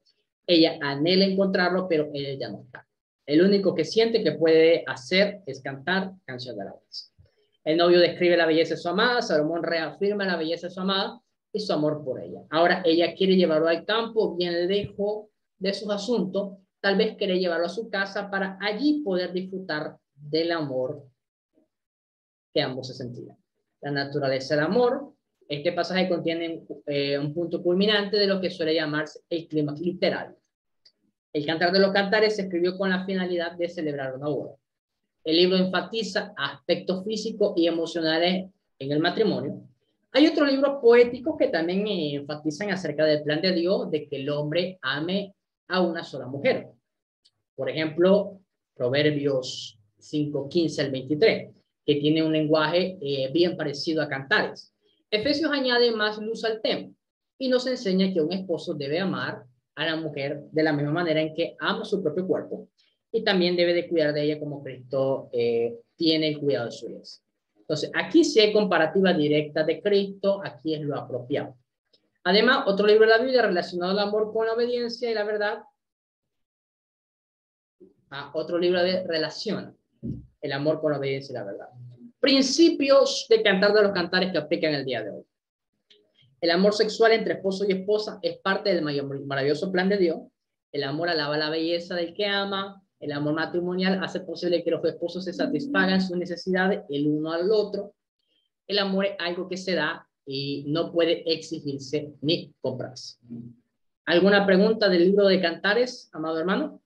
[SPEAKER 1] Ella anhela encontrarlo, pero él ya no está. El único que siente que puede hacer es cantar canción de alabanza. El novio describe la belleza de su amada, Salomón reafirma la belleza de su amada y su amor por ella. Ahora ella quiere llevarlo al campo, bien lejos de sus asuntos. Tal vez quiere llevarlo a su casa para allí poder disfrutar del amor que ambos se sentían. La naturaleza del amor. Este pasaje contiene un punto culminante de lo que suele llamarse el clímax literal. El Cantar de los Cantares se escribió con la finalidad de celebrar una boda. El libro enfatiza aspectos físicos y emocionales en el matrimonio. Hay otros libros poéticos que también enfatizan acerca del plan de Dios de que el hombre ame a una sola mujer. Por ejemplo, Proverbios 5:15 al 23, que tiene un lenguaje bien parecido a Cantares. Efesios añade más luz al tema y nos enseña que un esposo debe amar a la mujer de la misma manera en que ama su propio cuerpo y también debe de cuidar de ella como Cristo tiene el cuidado de su iglesia. Entonces, aquí sí hay comparativa directa de Cristo, aquí es lo apropiado. Además, otro libro de la Biblia relacionado al amor con la obediencia y la verdad, otro libro de relación el amor con la obediencia y la verdad. Principios de Cantar de los Cantares que aplican el día de hoy. El amor sexual entre esposo y esposa es parte del maravilloso plan de Dios. El amor alaba la belleza del que ama. El amor matrimonial hace posible que los esposos se satisfagan sus necesidades el uno al otro. El amor es algo que se da y no puede exigirse ni comprarse. ¿Alguna pregunta del libro de Cantares, amado hermano?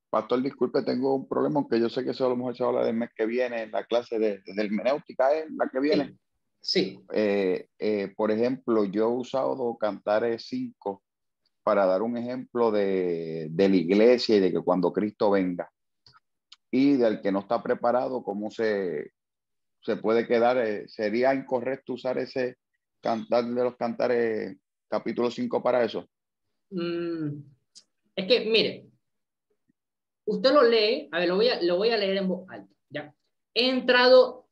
[SPEAKER 2] Pastor, disculpe, tengo un problema, aunque yo sé que eso a lo mejor se habla del mes que viene, en la clase de hermenéutica, ¿es la que viene?
[SPEAKER 1] Sí.
[SPEAKER 2] Por ejemplo, yo he usado Cantares 5 para dar un ejemplo de la iglesia y de que cuando Cristo venga. Y del que no está preparado, ¿cómo se puede quedar? ¿Sería incorrecto usar ese Cantar de los Cantares capítulo 5 para eso?
[SPEAKER 1] Es que, mire, usted lo lee, a ver, lo voy a leer en voz alta, ¿ya? He entrado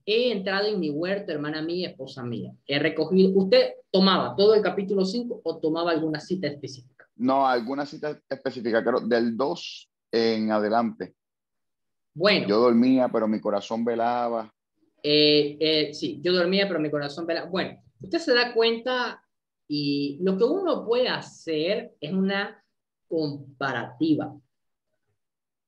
[SPEAKER 1] en mi huerto, hermana mía, esposa mía. He recogido, ¿usted tomaba todo el capítulo 5 o tomaba alguna cita específica?
[SPEAKER 2] No, alguna cita específica, creo, del 2 en adelante.
[SPEAKER 1] Bueno.
[SPEAKER 2] Yo dormía, pero mi corazón velaba.
[SPEAKER 1] Sí, yo dormía, pero mi corazón velaba. Bueno, usted se da cuenta y lo que uno puede hacer es una comparativa.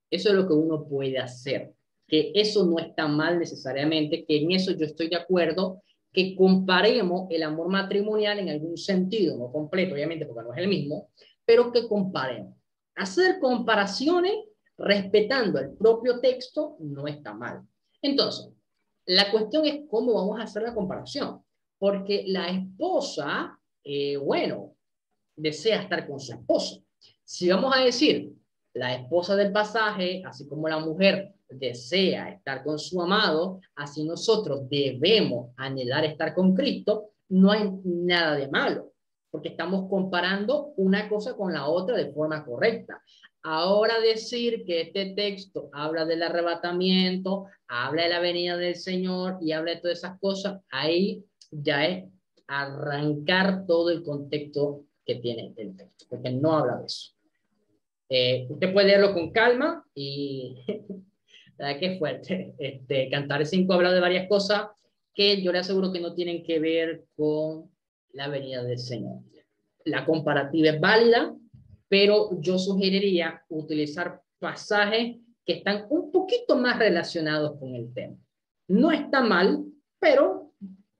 [SPEAKER 1] Eso es lo que uno puede hacer. Que eso no está mal necesariamente, que en eso yo estoy de acuerdo, que comparemos el amor matrimonial en algún sentido, no completo, obviamente, porque no es el mismo, pero que comparemos. Hacer comparaciones respetando el propio texto no está mal. Entonces, la cuestión es cómo vamos a hacer la comparación, porque la esposa, bueno, desea estar con su esposo. Si vamos a decir, la esposa del pasaje, así como la mujer desea estar con su amado, así nosotros debemos anhelar estar con Cristo, no hay nada de malo, porque estamos comparando una cosa con la otra de forma correcta. Ahora decir que este texto habla del arrebatamiento, habla de la venida del Señor y habla de todas esas cosas, ahí ya es arrancar todo el contexto que tiene el texto, porque no habla de eso. Usted puede leerlo con calma y la verdad que es fuerte. Cantares 5 habla de varias cosas que yo le aseguro que no tienen que ver con la venida del Señor. La comparativa es válida, pero yo sugeriría utilizar pasajes que están un poquito más relacionados con el tema. No está mal, pero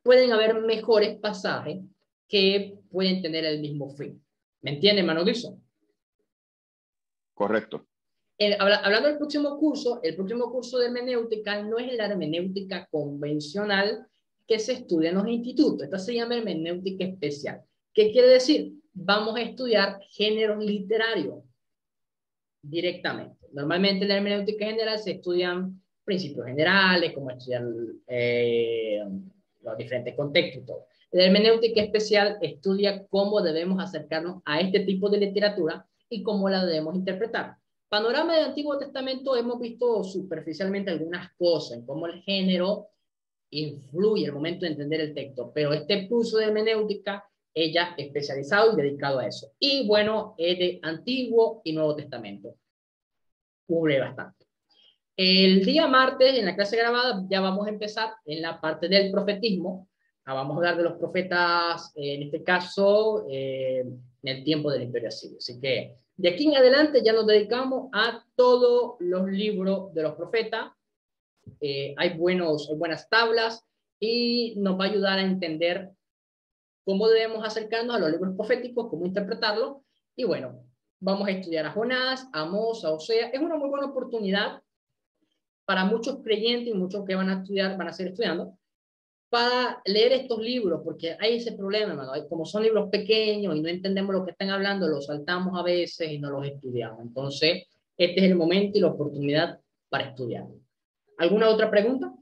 [SPEAKER 1] pueden haber mejores pasajes que pueden tener el mismo fin. ¿Me entiende, hermano Gilson?
[SPEAKER 2] Correcto.
[SPEAKER 1] Hablando del próximo curso, el próximo curso de hermenéutica no es la hermenéutica convencional que se estudia en los institutos. Esta se llama hermenéutica especial. ¿Qué quiere decir? Vamos a estudiar géneros literarios directamente. Normalmente en la hermenéutica general se estudian principios generales, como estudiar los diferentes contextos y todo. La hermenéutica especial estudia cómo debemos acercarnos a este tipo de literatura y cómo la debemos interpretar. Panorama del Antiguo Testamento hemos visto superficialmente algunas cosas, en cómo el género influye al momento de entender el texto, pero este curso de hermenéutica ella especializado y dedicado a eso. Y bueno, es de Antiguo y Nuevo Testamento. Cubre bastante. El día martes, en la clase grabada, ya vamos a empezar en la parte del profetismo. Vamos a hablar de los profetas, en este caso, en el tiempo del Imperio Asirio. Así que de aquí en adelante ya nos dedicamos a todos los libros de los profetas. Hay buenas tablas y nos va a ayudar a entender cómo debemos acercarnos a los libros proféticos, cómo interpretarlos. Y bueno, vamos a estudiar a Jonás, a Amós, a Osea. Es una muy buena oportunidad para muchos creyentes y muchos que van a estudiar, van a seguir estudiando, para leer estos libros, porque hay ese problema, hermano. Como son libros pequeños y no entendemos lo que están hablando, los saltamos a veces y no los estudiamos. Entonces, este es el momento y la oportunidad para estudiar. ¿Alguna otra pregunta?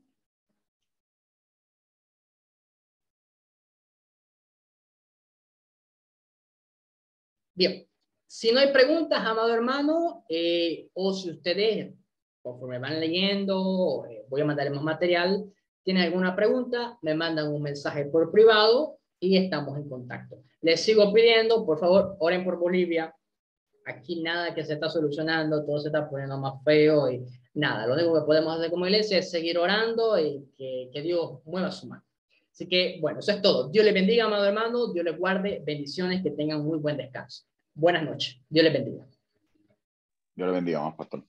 [SPEAKER 1] Bien, si no hay preguntas, amado hermano, o si ustedes, conforme van leyendo, voy a mandarles más material, tienen alguna pregunta, me mandan un mensaje por privado y estamos en contacto. Les sigo pidiendo, por favor, oren por Bolivia. Aquí nada que se está solucionando, todo se está poniendo más feo y nada. Lo único que podemos hacer como iglesia es seguir orando y que Dios mueva su mano. Así que, bueno, eso es todo. Dios les bendiga, amado hermano. Dios les guarde. Bendiciones. Que tengan muy buen descanso. Buenas noches. Dios les bendiga.
[SPEAKER 2] Dios le bendiga más, pastor.